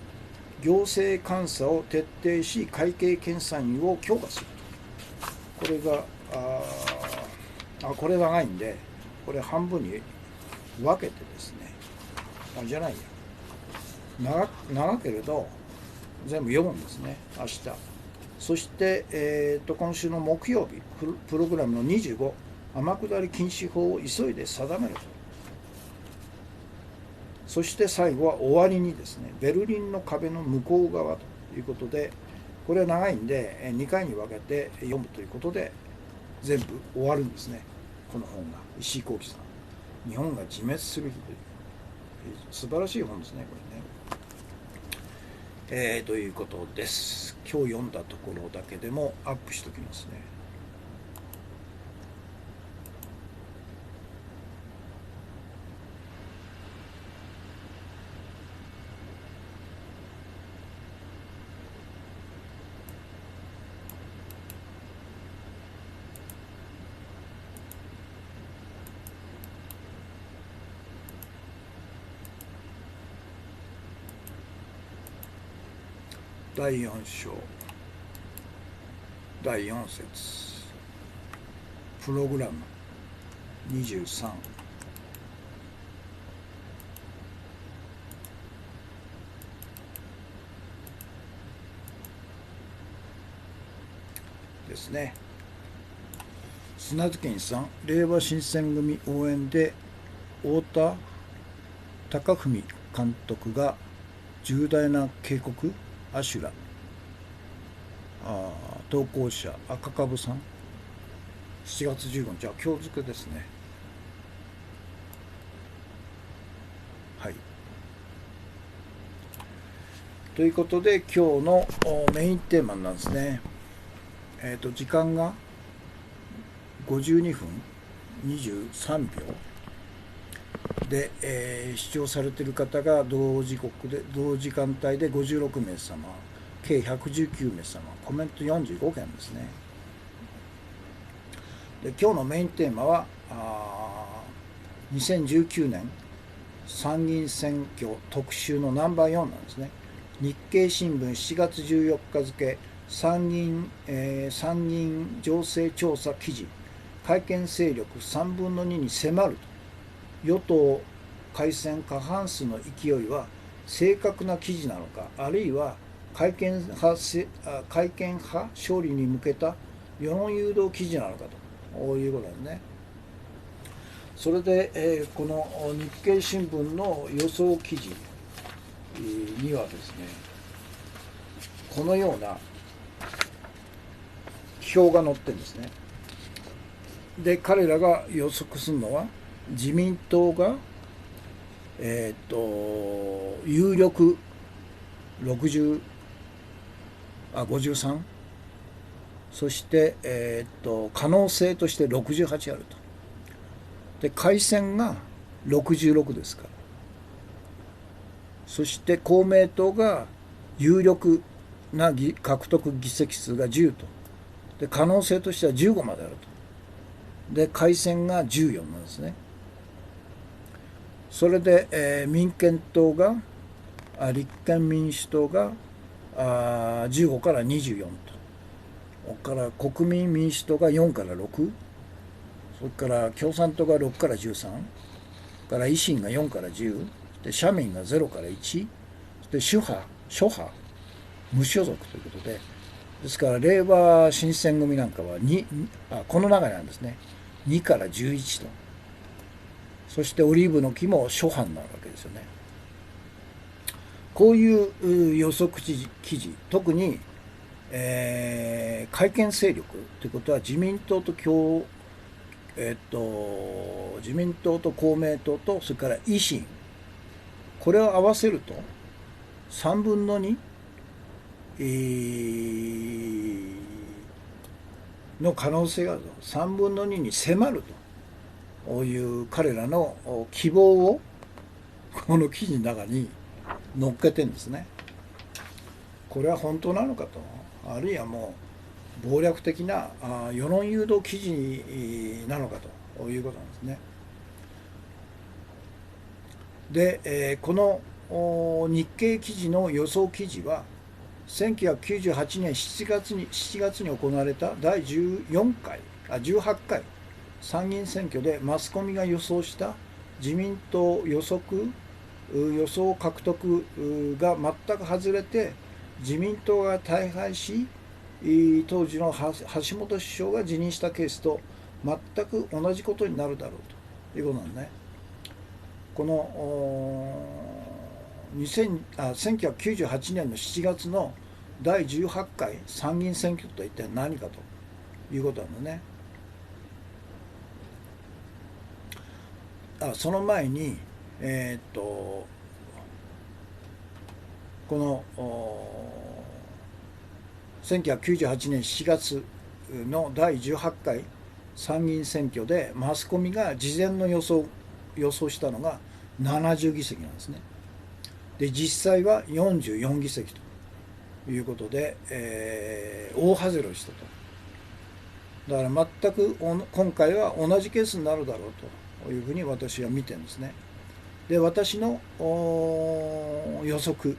行政監査を徹底し会計検査院を強化する。これがこれ長いんで、これ半分に分けてですね、じゃないや、長けれど全部読むんですね、明日。そして、今週の木曜日、プログラムの25、天下り禁止法を急いで定めると。そして最後は終わりにですね、ベルリンの壁の向こう側ということで、これは長いんで2回に分けて読むということで全部終わるんですね。この本が、石井幸喜さん、日本が自滅する日という素晴らしい本ですね、これね。ということです。今日読んだところだけでもアップしときますね。第4章第4節、プログラム23、ですね。砂津健さん、令和新選組応援で太田貴文監督が重大な警告、アシュラ、投稿者赤株さん、7月15日、今日付ですね。はい。ということで今日のメインテーマなんですね。時間が52分23秒で、視聴されている方が同時間帯で56名様、計119名様、コメント45件ですね。で、今日のメインテーマは2019年参議院選挙特集のナンバー4なんですね。日経新聞7月14日付、参議院情勢調査記事、改憲勢力3分の2に迫ると。与党改選過半数の勢いは正確な記事なのか、あるいは改憲派勝利に向けた世論誘導記事なのかということですね。それで、この日経新聞の予想記事にはですね、このような表が載ってるんですね。で、彼らが予測するのは、自民党が、有力53、そして、可能性として68あると。で、改選が66ですから。そして公明党が有力な獲得議席数が10と。で、可能性としては15まであると。で、改選が14なんですね。それで、民権党が立憲民主党が15から24と、それから国民民主党が4から6、それから共産党が6から13、から維新が4から10で、社民が0から1で、諸派無所属ということで、ですから令和新選組なんかはこの中にあるんですね。2から11と。そしてオリーブの木も諸派になるわけですよね。こういう予測記事、特に、改憲勢力ということは自民党と公明党と、それから維新、これを合わせると3分の2、の可能性があると。3分の2に迫るという彼らの希望をこの記事の中に載っけてるんですね。これは本当なのかと、あるいはもう謀略的な世論誘導記事なのかということなんですね。で、この日経記事の予想記事は1998年7月に行われた第18回参議院選挙でマスコミが予想した自民党予想獲得が全く外れて、自民党が大敗し、当時の橋本首相が辞任したケースと全く同じことになるだろうということなんね。この1998年の7月の第18回参議院選挙とは一体何かということなんだね。その前に、この1998年7月の第18回参議院選挙でマスコミが事前の予想したのが70議席なんですね。で実際は44議席ということで、大外れをしたと。だから全く今回は同じケースになるだろうというふうに私は見てるんですね。で私の予測、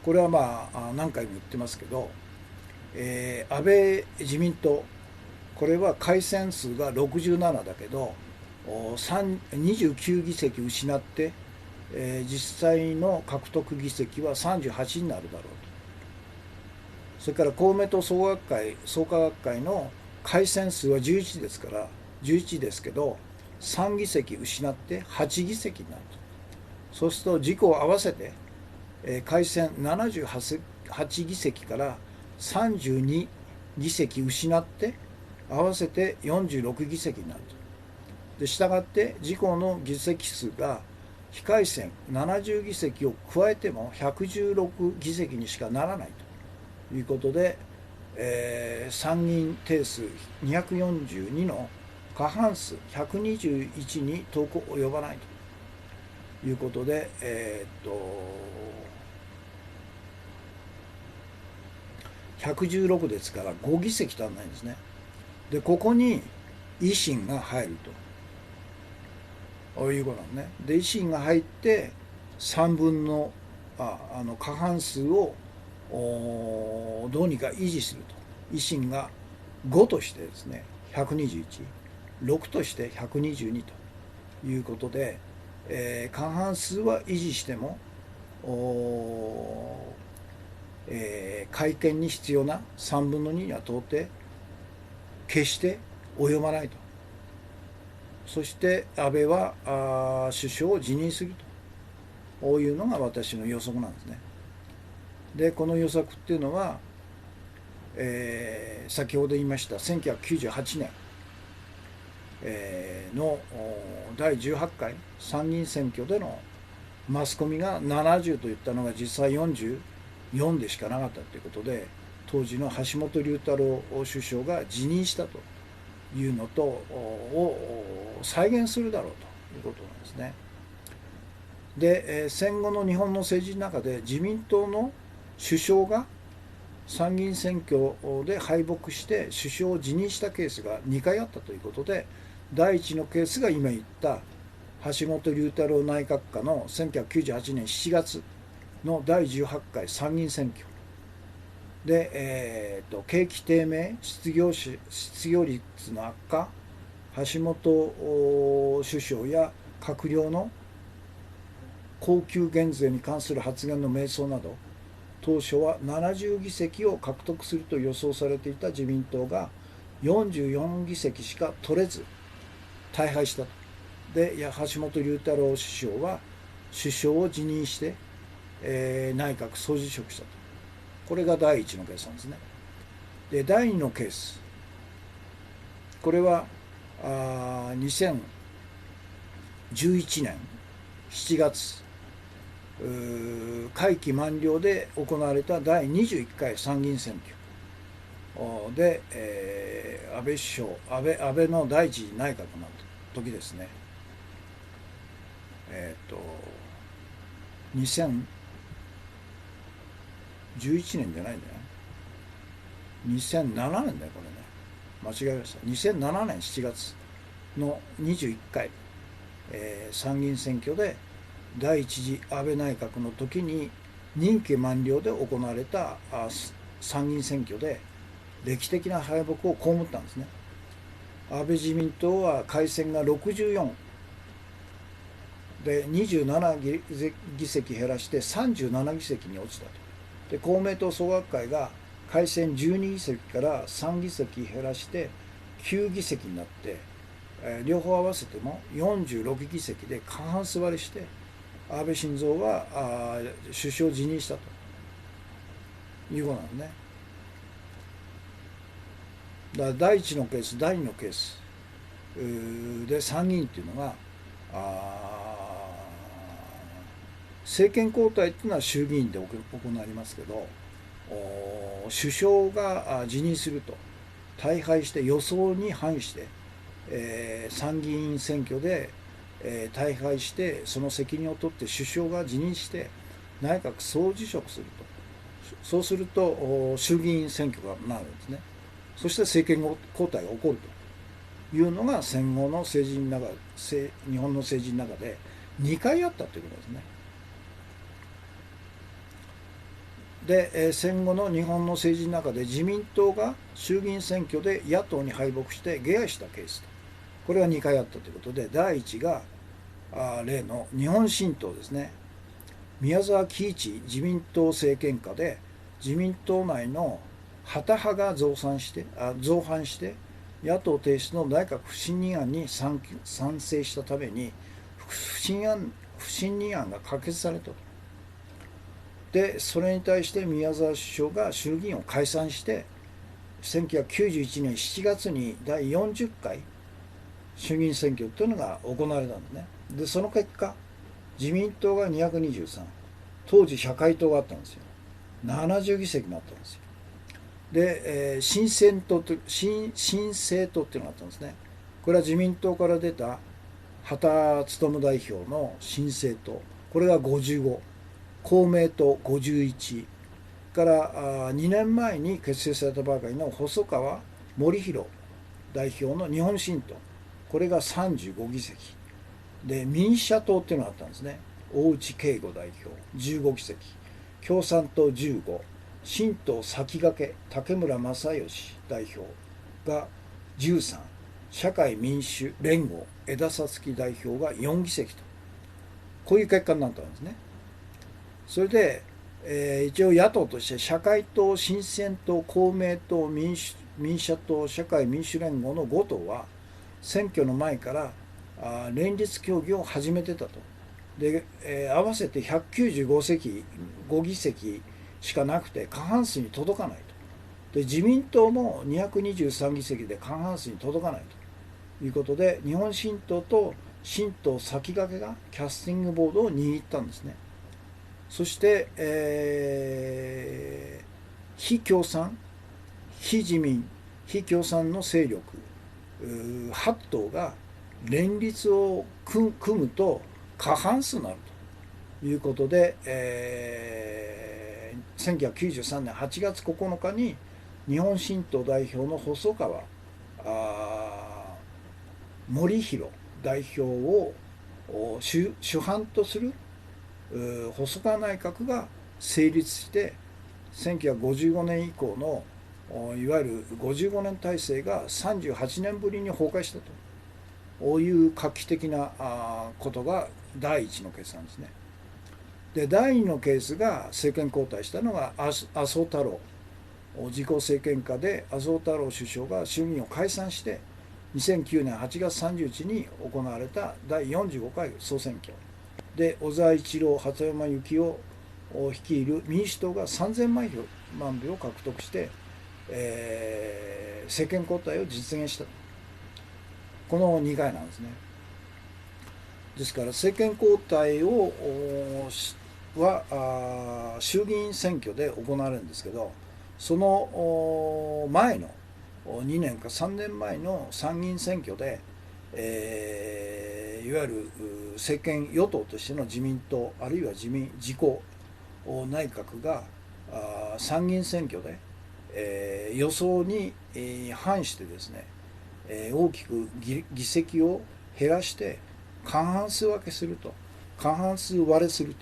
これは何回も言ってますけど、安倍自民党、これは改選数が67だけど29議席失って、実際の獲得議席は38になるだろうと。それから公明党創価学会の改選数は11ですから11ですけど3議席失って8議席になると。そうすると自公合わせて、改選78議席から32議席失って合わせて46議席になると。でしたがって自公の議席数が非改選70議席を加えても116議席にしかならないということで、参議院定数242の過半数121に遠く及ばないということで、116ですから5議席足らないんですね。でここに維新が入るということなんね。で維新が入って3分の過半数をどうにか維持すると。維新が5としてですね121、6として122ということで、過半数は維持しても改憲に必要な3分の2には到底決して及ばないと。そして安倍は首相を辞任するというのが私の予測なんですね。でこの予測っていうのは、先ほど言いました1998年、の第18回参議院選挙でのマスコミが70と言ったのが実際44でしかなかったということで、当時の橋本龍太郎首相が辞任したというのとを再現するだろうということなんですね。で戦後の日本の政治の中で自民党の首相が参議院選挙で敗北して首相を辞任したケースが2回あったということで、第1のケースが今言った橋本龍太郎内閣下の1998年7月の第18回参議院選挙で、景気低迷、失業率の悪化、橋本首相や閣僚の高級減税に関する発言の迷走など、当初は70議席を獲得すると予想されていた自民党が44議席しか取れず大敗したと。で橋本龍太郎首相は首相を辞任して、内閣総辞職したと。これが第1のケースなんですね。で第2のケース、これは2011年7月会期満了で行われた第21回参議院選挙で、安倍の第一次内閣の時ですね、2011年じゃないんだよね、2007年だよこれね、間違えました。2007年7月の21回、参議院選挙で第一次安倍内閣の時に任期満了で行われた参議院選挙で歴史的な敗北を被ったんですね。安倍自民党は改選が64で27議席減らして37議席に落ちたと。で公明党総学会が改選12議席から3議席減らして9議席になって、両方合わせても46議席で過半数割れして安倍晋三は首相を辞任したということなんですね。だから第1のケース第2のケースで参議院っていうのが政権交代っていうのは衆議院で行われますけど、首相が辞任すると大敗して予想に反して、参議院選挙で、大敗してその責任を取って首相が辞任して内閣総辞職すると。そうすると衆議院選挙がなるんですね。そして政権交代が起こるというのが戦後の政治の中日本の政治の中で2回あったということですね。で戦後の日本の政治の中で自民党が衆議院選挙で野党に敗北して下野したケースと、これが2回あったということで、第1が例の日本新党ですね。宮沢喜一自民党政権下で自民党内の旗派が造反して野党提出の内閣不信任案に賛成したために不信任案が可決されたと。でそれに対して宮沢首相が衆議院を解散して1991年7月に第40回衆議院選挙というのが行われたんですね。でその結果自民党が223、当時社会党があったんですよ。70議席になったんですよ。で、新政党っていうのがあったんですね。これは自民党から出た羽田孜代表の新政党、これが55、公明党51から2年前に結成されたばかりの細川護弘代表の日本新党、これが35議席で、民主社党っていうのがあったんですね。大内圭吾代表15議席、共産党15、新党先駆け竹村正義代表が13、社会民主連合枝幸代表が4議席と、こういう結果になったんですね。それで、一応野党として社会党、新鮮党、公明党、民社党、社会民主連合の5党は選挙の前から連立協議を始めてたと。で、合わせて195議席しかなくて過半数に届かないと。で自民党も223議席で過半数に届かないということで、日本新党と新党先駆けがキャスティングボードを握ったんですね。そして、非共産、非自民、非共産の勢力8党が連立を組むと過半数になるということで、1993年8月9日に日本新党代表の細川護弘代表を主犯とする細川内閣が成立して、1955年以降のいわゆる55年体制が38年ぶりに崩壊したという画期的なことが第1のケースなんですね。で第2のケースが政権交代したのが麻生太郎、自公政権下で麻生太郎首相が衆議院を解散して2009年8月30日に行われた第45回総選挙で、小沢一郎、鳩山幸夫率いる民主党が3000万票を獲得して、政権交代を実現した、この2回なんですね。ですから政権交代は衆議院選挙で行われるんですけど、その前の2年か3年前の参議院選挙で、いわゆる政権与党としての自民党あるいは自公内閣が参議院選挙で、予想に反してですね、大きく議席を減らして過半数分けすると過半数割れする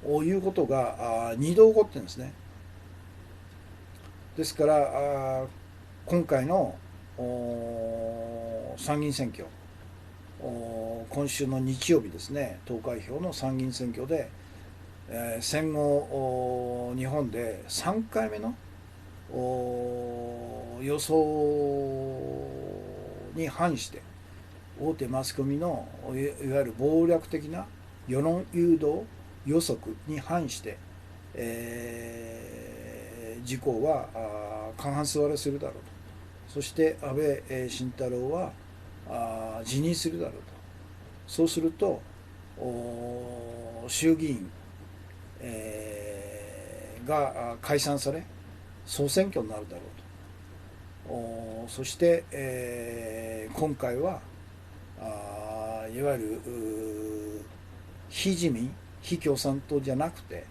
ということが2度起こってるんですね。ですから今回の参議院選挙、今週の日曜日ですね、投開票の参議院選挙で、戦後日本で3回目の予想に反して大手マスコミのいわゆる暴略的な世論誘導予測に反して、自公は過半数割れするだろうと、そして安倍晋太郎は辞任するだろうと、そうすると衆議院、が解散され総選挙になるだろうと、そして、今回はいわゆる非自民非共産党じゃなくて、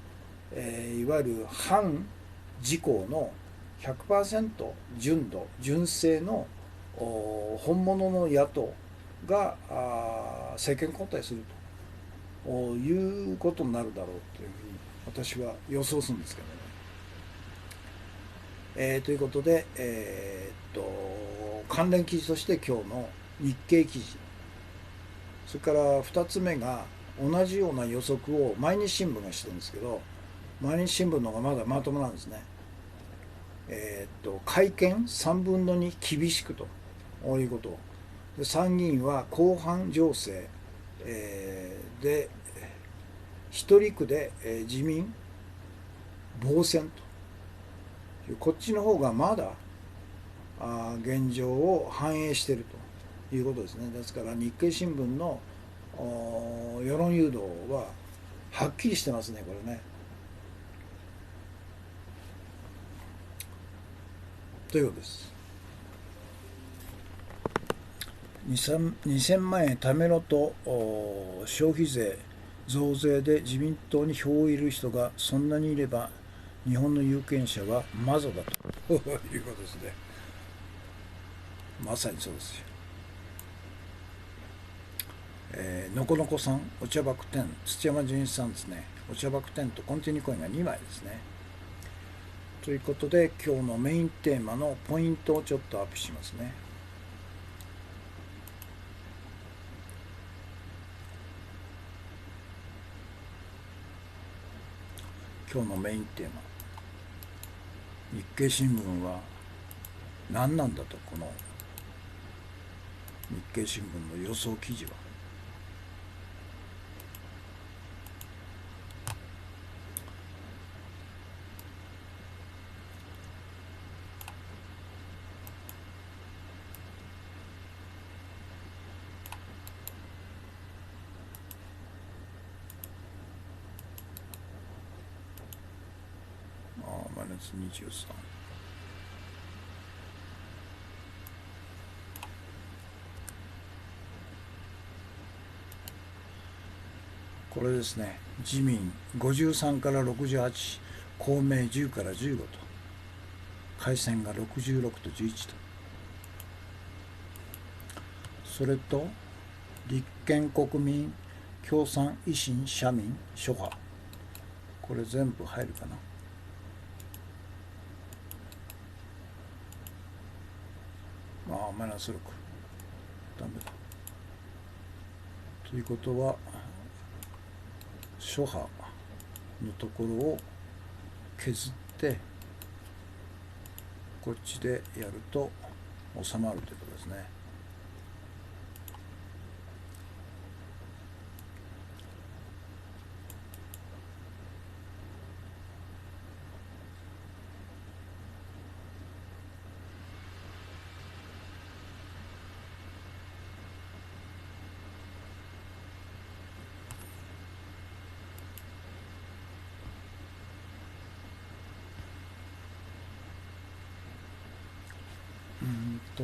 いわゆる反自公の 100% 純度純正の本物の野党が政権交代するということになるだろうというふうに私は予想するんですけどね。ということで、関連記事として今日の日経記事、それから2つ目が同じような予測を毎日新聞がしてるんですけど、毎日新聞の方がまだまともなんですね。改憲3分の2厳しくということで、参議院は後半情勢、で一人区で、自民防戦という、こっちの方がまだ現状を反映しているということですね。ですから日経新聞の世論誘導ははっきりしてますね、これね。ということです。2000万円貯めろと消費税増税で自民党に票を入れる人がそんなにいれば日本の有権者はマゾだということですね。まさにそうですよ。のこのこさん、お茶爆店、土山純一さんですね。お茶爆店とコンティニューコインが2枚ですね。ということで今日のメインテーマのポイントをちょっとアップしますね。今日のメインテーマ、日経新聞は何なんだと、この日経新聞の予想記事は。マイナス23。これですね。自民53から68、公明10から15と、改選が66と11と、それと立憲、国民、共産、維新、社民、諸派、これ全部入るかな。マイナス6、ダメだ。ということは諸派のところを削ってこっちでやると収まるということですね。と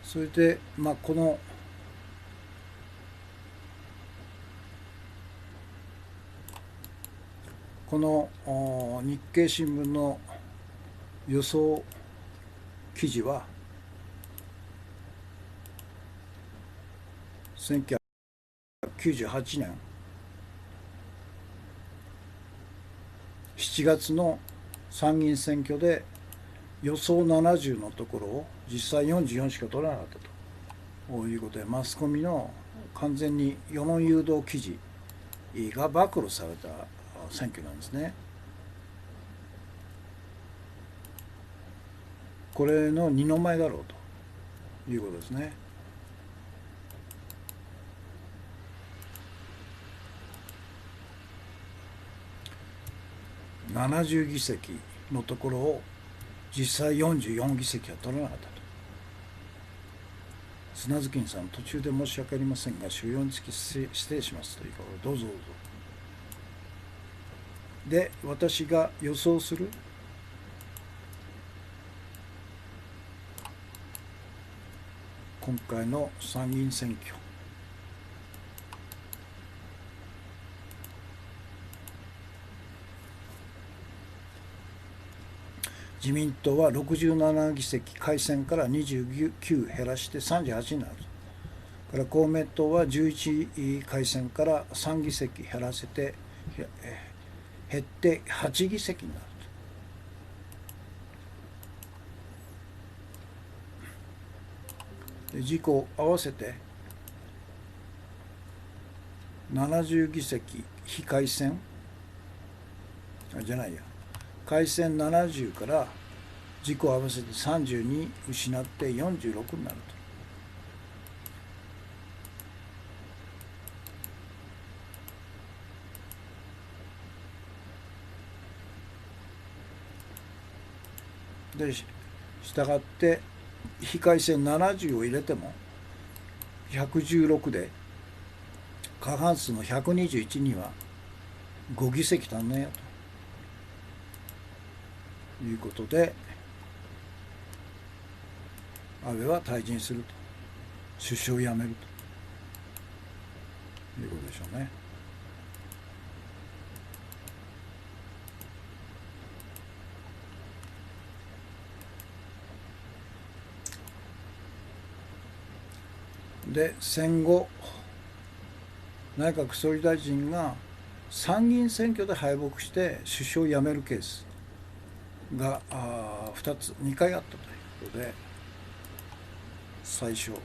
それで、この日経新聞の予想記事は1998年7月の参議院選挙で予想70のところを実際44しか取らなかったということで、マスコミの完全に世論誘導記事が暴露された選挙なんですね。これの二の舞だろうということですね。70議席のところを実際44議席は取らなかったと。砂月さん、途中で申し訳ありませんが、所要につき失礼しますというか、どうぞどうぞ。で、私が予想する今回の参議院選挙、自民党は67議席改選から29減らして38になる。から公明党は11改選から3議席減らせて減って8議席になると。自公合わせて70議席非改選じゃないや、改選70から自公合わせて32失って46になると。でしたがって非改選70を入れても116で過半数の121には5議席足んねえよということで、安倍は退陣すると、首相を辞めるということでしょうね。で、戦後内閣総理大臣が参議院選挙で敗北して首相を辞めるケースが2回あったということで、最初の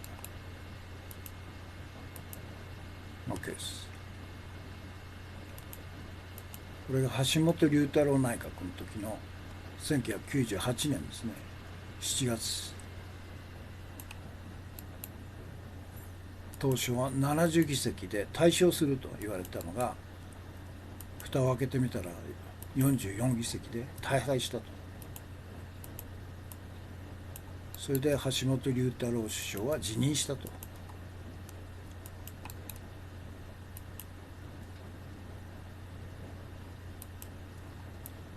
ケース、これが橋本龍太郎内閣の時の1998年ですね、7月。当初は70議席で大勝すると言われたのが、蓋を開けてみたら44議席で大敗したと。それで橋本龍太郎首相は辞任したと。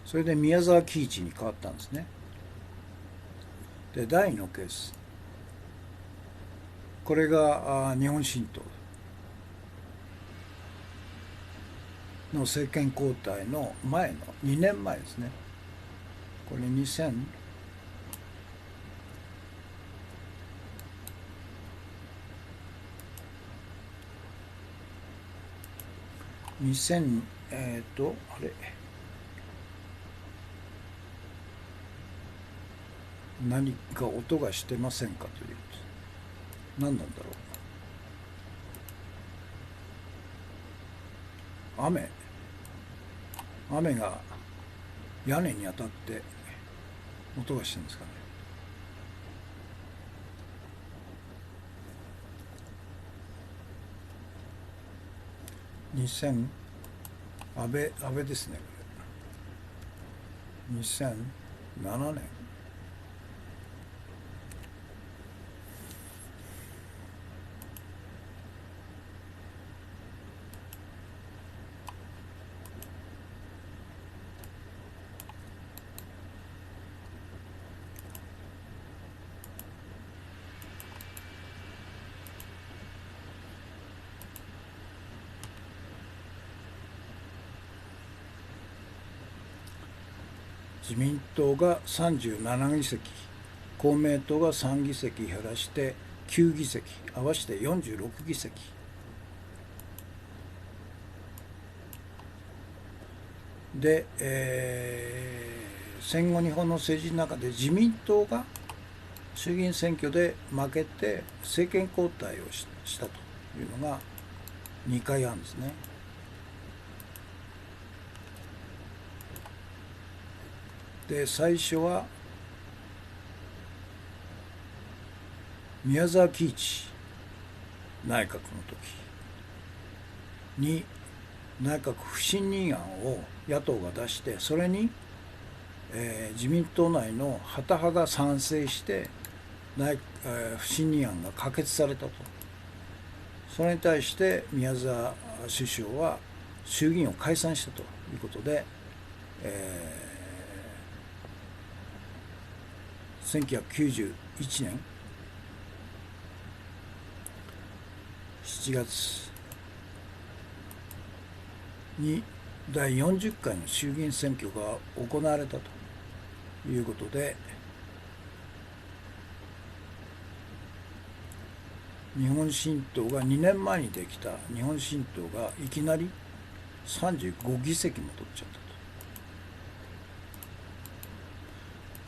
それで宮沢喜一に変わったんですね。で、第2のケース、これが日本新党の政権交代の前の2年前ですね。これ2000あれ何か音がしてませんかという、何なんだろう。雨が屋根に当たって音がしてるんですかね。安倍ですね。2007年自民党が37議席、公明党が3議席減らして9議席、合わせて46議席。で、戦後日本の政治の中で自民党が衆議院選挙で負けて政権交代をしたというのが2回あるんですね。で、最初は宮沢喜一内閣の時に内閣不信任案を野党が出して、それに、自民党内の旗派が賛成して不信任案が可決されたと。それに対して宮沢首相は衆議院を解散したということで、1991年7月に第40回の衆議院選挙が行われたということで、日本新党が2年前にできた日本新党がいきなり35議席も取っちゃった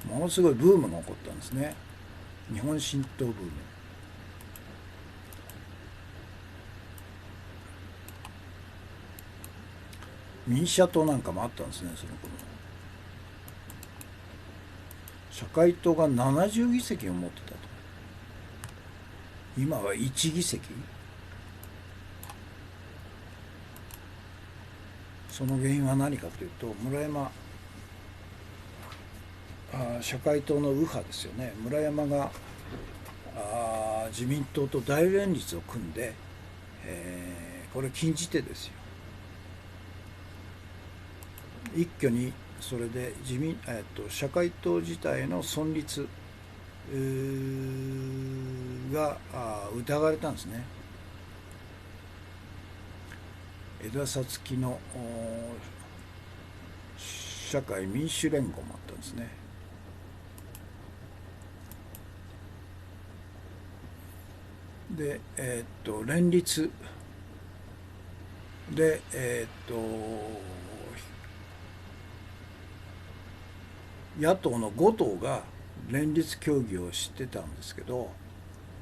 と。ものすごいブームが起こったんですね。日本新党ブーム。民主社党なんかもあったんですね、その頃。社会党が70議席を持ってたと。今は1議席。その原因は何かというと、村山社会党の右派ですよね。村山が自民党と大連立を組んで、これ禁じ手ですよ。一挙にそれで社会党自体の存立が疑われたんですね。枝幸の社会民主連合もあったんですね。で、連立で、野党の5党が連立協議をしてたんですけど、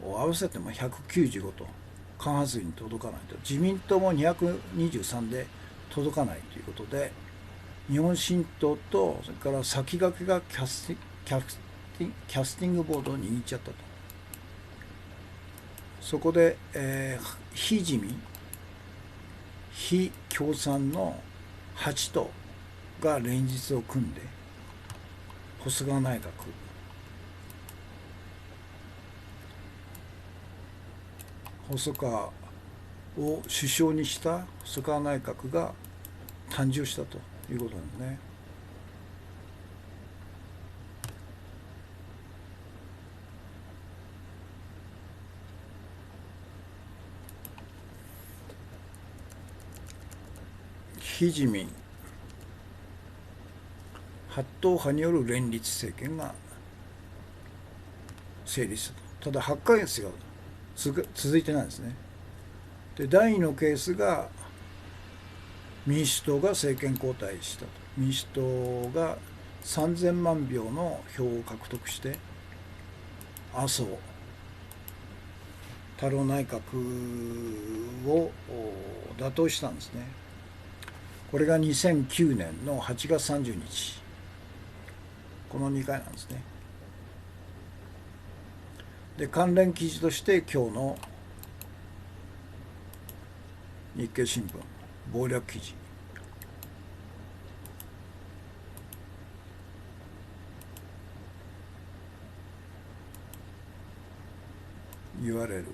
合わせても195と過半数に届かないと。自民党も223で届かないということで、日本新党とそれから先駆けがキャスティングボードを握っちゃったと。そこで、非自民非共産の8党が連立を組んで細川内閣、細川を首相にした細川内閣が誕生したということなんですね。非自民8党派による連立政権が成立したと。ただ8ヶ月が続いてないんですね。で、第2のケースが民主党が政権交代したと。民主党が3000万票の票を獲得して麻生太郎内閣を打倒したんですね。これが2009年の8月30日。この2回なんですね。で、関連記事として今日の日経新聞謀略記事、言われる。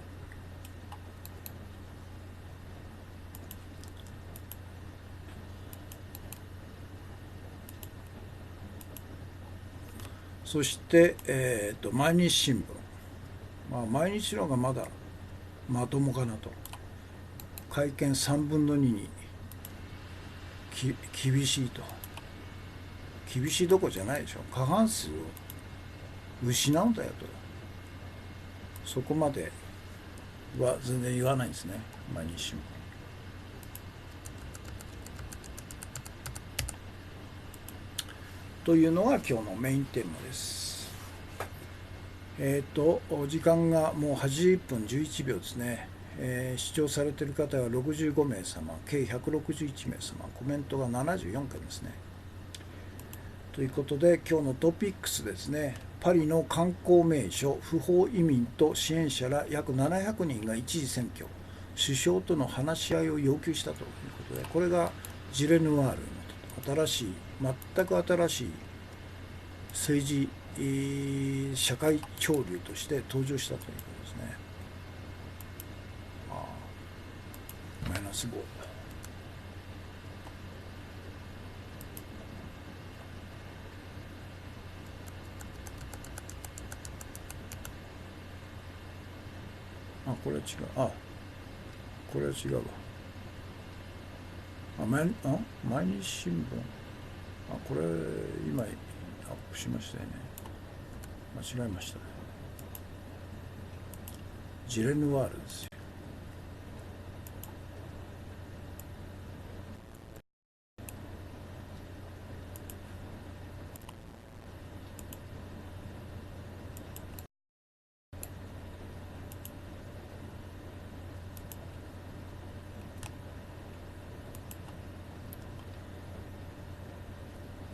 そして、毎日新聞、毎日のがまだまともかなと。会見3分の2に厳しいと。厳しいどころじゃないでしょ。過半数を失うんだよと、そこまでは全然言わないんですね、毎日新聞。というのが今日のメインテーマです。時間がもう80分11秒ですね。視聴されている方は65名様、計161名様、コメントが74件ですね。ということで、今日のトピックスですね、パリの観光名所、不法移民と支援者ら約700人が一時選挙、首相との話し合いを要求したということで、これがジレヌワールの新しい、全く新しい政治、社会潮流として登場したということですね。マイナス5。これは違う。これは違うわ。毎日新聞。これ、今、アップしましたよね。間違えましたね。ジレヌワールですよ。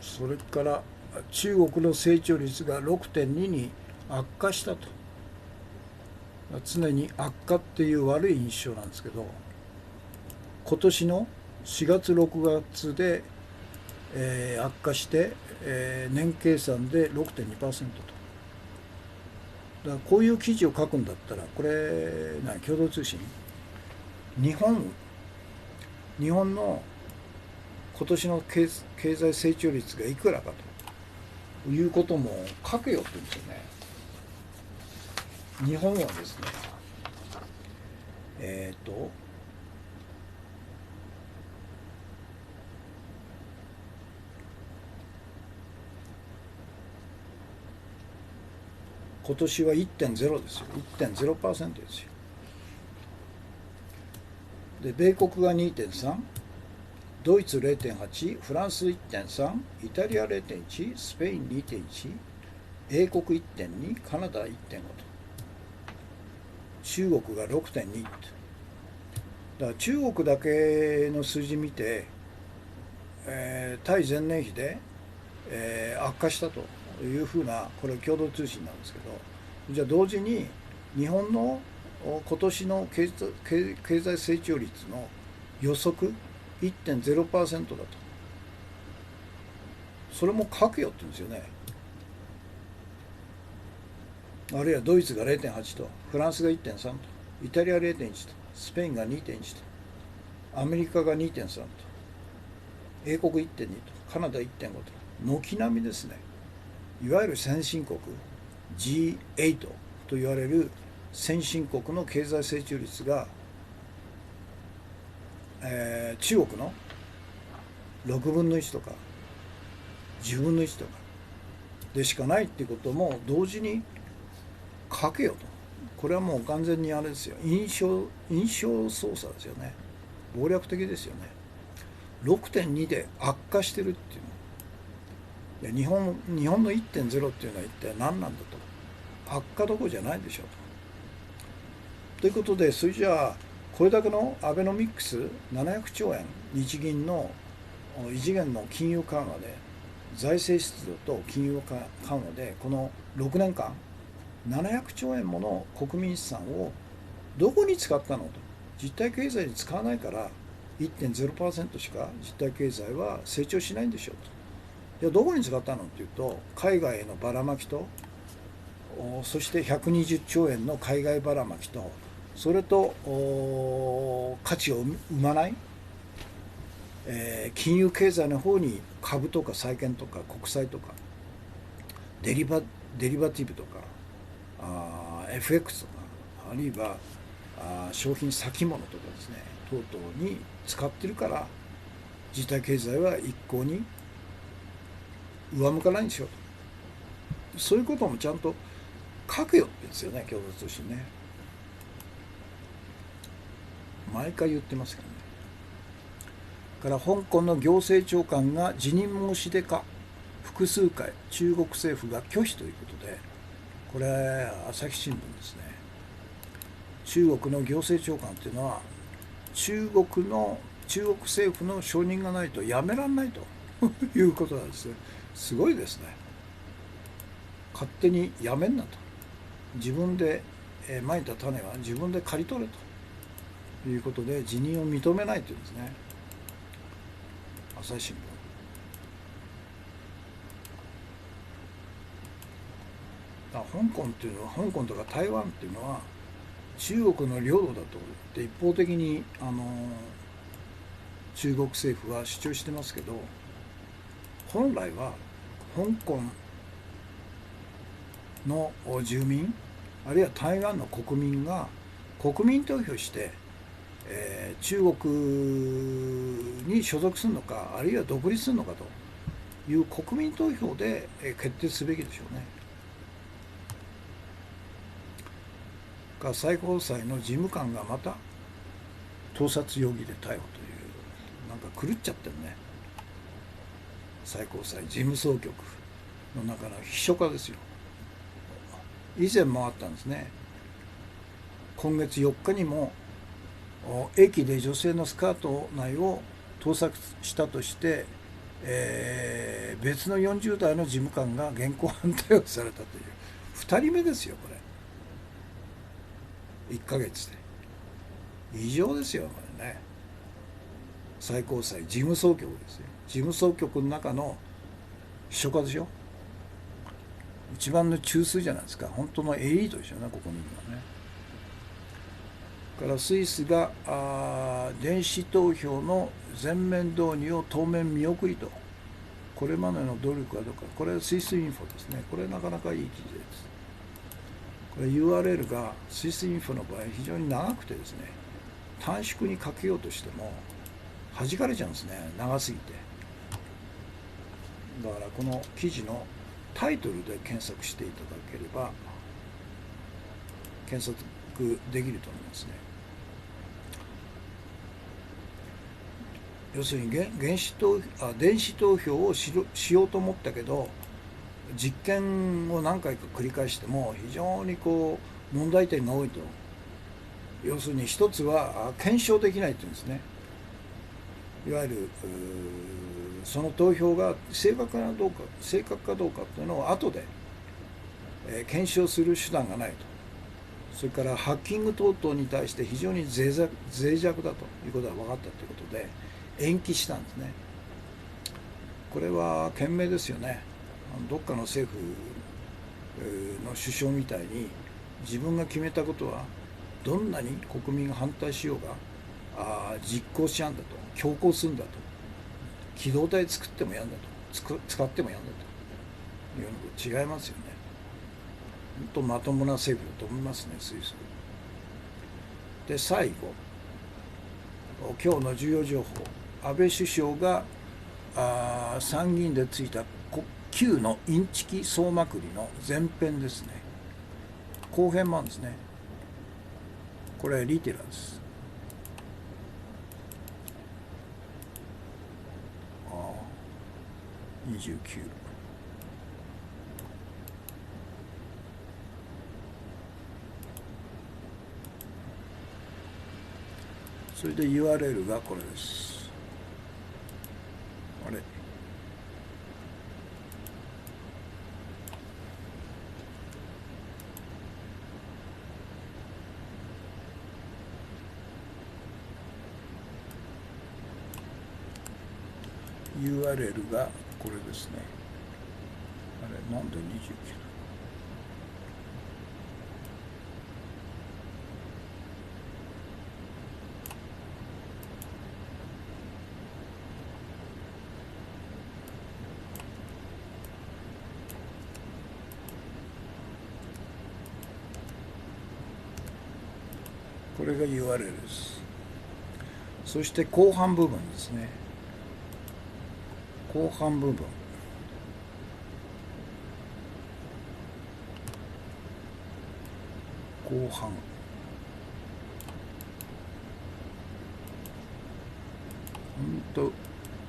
それから中国の成長率が 6.2 に悪化したと。常に悪化っていう悪い印象なんですけど、今年の4月6月で、悪化して、年計算で 6.2% と。だからこういう記事を書くんだったら、これ共同通信、日本の今年の経済成長率がいくらかということも書けよって言うんですよね。日本はですね、今年は 1.0 ですよ。1.0% ですよ。で、米国が 2.3、ドイツ 0.8、フランス 1.3、イタリア 0.1、スペイン 2.1、英国 1.2、カナダ 1.5 と。中国が 6.2 と。だから中国だけの数字見て、対前年比で、悪化したというふうな、これ共同通信なんですけど、じゃあ同時に日本の今年の経済成長率の予測 1.0% だと。それも書けよって言うんですよね。あるいはドイツが 0.8 と、フランスが 1.3 と、イタリア 0.1 と、スペインが 2.1 と、アメリカが 2.3 と、英国 1.2 と、カナダ 1.5 と、軒並みですね。いわゆる先進国 G8 と言われる先進国の経済成長率が、中国の6分の1とか10分の1とかでしかないっていうことも同時に書けよと。これはもう完全にあれですよ、印象操作ですよね。謀略的ですよね。6.2 で悪化してるっていうの。いや、日本の 1.0 っていうのは一体何なんだと。悪化どころじゃないでしょうと。ということで、それじゃあこれだけのアベノミクス700兆円、日銀の異次元の金融緩和で、財政出動と金融緩和で、この6年間700兆円もの国民資産をどこに使ったのと。実体経済に使わないから 1.0% しか実体経済は成長しないんでしょうと。じゃあどこに使ったのっていうと、海外へのばらまきと、そして120兆円の海外ばらまきと、それと価値を生まない、金融経済の方に株とか債券とか国債とかデリバティブとかFX とか、あるいは商品先物とかですね、等々に使ってるから、実体経済は一向に上向かないんですよ。そういうこともちゃんと書くよって言うんですよね、共同通信ね。毎回言ってますからね。から香港の行政長官が辞任申し出か、複数回中国政府が拒否ということで、これ朝日新聞ですね。中国の行政長官っていうのは中国政府の承認がないとやめられないということなんですね。すごいですね。勝手にやめんなと。自分でまいた種は自分で刈り取れということで辞任を認めないというんですね。朝日新聞。香港っていうのは、香港とか台湾っていうのは中国の領土だとって一方的に中国政府は主張してますけど、本来は香港の住民あるいは台湾の国民が国民投票して、中国に所属するのかあるいは独立するのかという国民投票で決定すべきでしょうね。最高裁の事務官がまた盗撮容疑で逮捕という、なんか狂っちゃってるね。最高裁事務総局の中の秘書課ですよ。以前もあったんですね。今月4日にも駅で女性のスカート内を盗撮したとして、別の40代の事務官が現行犯逮捕されたという2人目ですよ、これ。1ヶ月で異常ですよ、これね。最高裁事務総局ですよ。事務総局の中の秘書課でしょ。一番の中枢じゃないですか。本当のエリートでしょうね、ここにいるのはね。からスイスが電子投票の全面導入を当面見送りと。これまでの努力はどうか。これはスイスインフォですね。これなかなかいい記事です。これ URL がスイスインフォの場合非常に長くてですね、短縮にかけようとしても弾かれちゃうんですね、長すぎて。だからこの記事のタイトルで検索していただければ検索できると思いますね。要するに電子投票をしようと思ったけど、実験を何回か繰り返しても非常に問題点が多いと。要するに一つは検証できないというんですね。いわゆるその投票が正確かどうかというのを後で検証する手段がないと。それからハッキング等々に対して非常に脆弱だということが分かったということで延期したんですね。これは賢明ですよね。どっかの政府の首相みたいに自分が決めたことはどんなに国民が反対しようが実行しやんだと、強行するんだと、機動隊作ってもやんだと、使ってもやんだというのと違いますよね。本当まともな政府だと思いますね、スイスで。最後、今日の重要情報、安倍首相が参議院でついた旧のインチキ総まくりの前編ですね。後編もあるんですね。これリテラです。29。それで URL がこれです。あれURL がこれですね。あれなんで29だ。これが URL です。そして後半部分ですね。後半部分。後半本当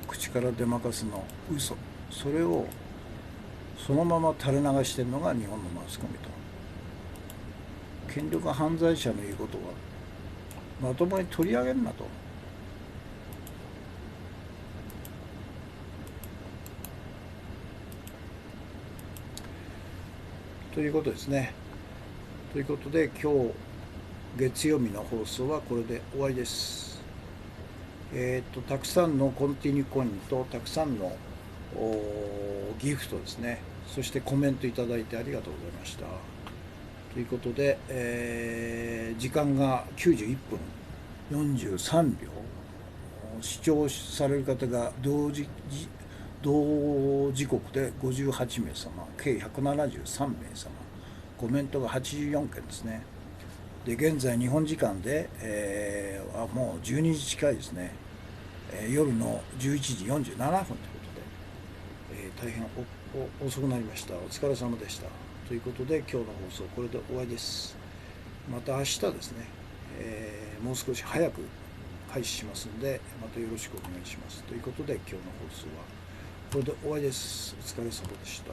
口から出まかすの嘘、それをそのまま垂れ流してるのが日本のマスコミと。権力犯罪者の言うことはまともに取り上げるなと。ということですね。ということで今日月曜日の放送はこれで終わりです。たくさんのコンティニューコインとたくさんのギフトですね、そしてコメントいただいてありがとうございました。ということで、時間が91分43秒、視聴される方が同時刻で58名様、計173名様、コメントが84件ですね。で現在日本時間で、もう12時近いですね、夜の11時47分ということで、大変遅くなりました。お疲れ様でした。ということで今日の放送これで終わりです。また明日ですね、もう少し早く開始しますのでまたよろしくお願いします。ということで今日の放送はこれで終わりです。お疲れ様でした。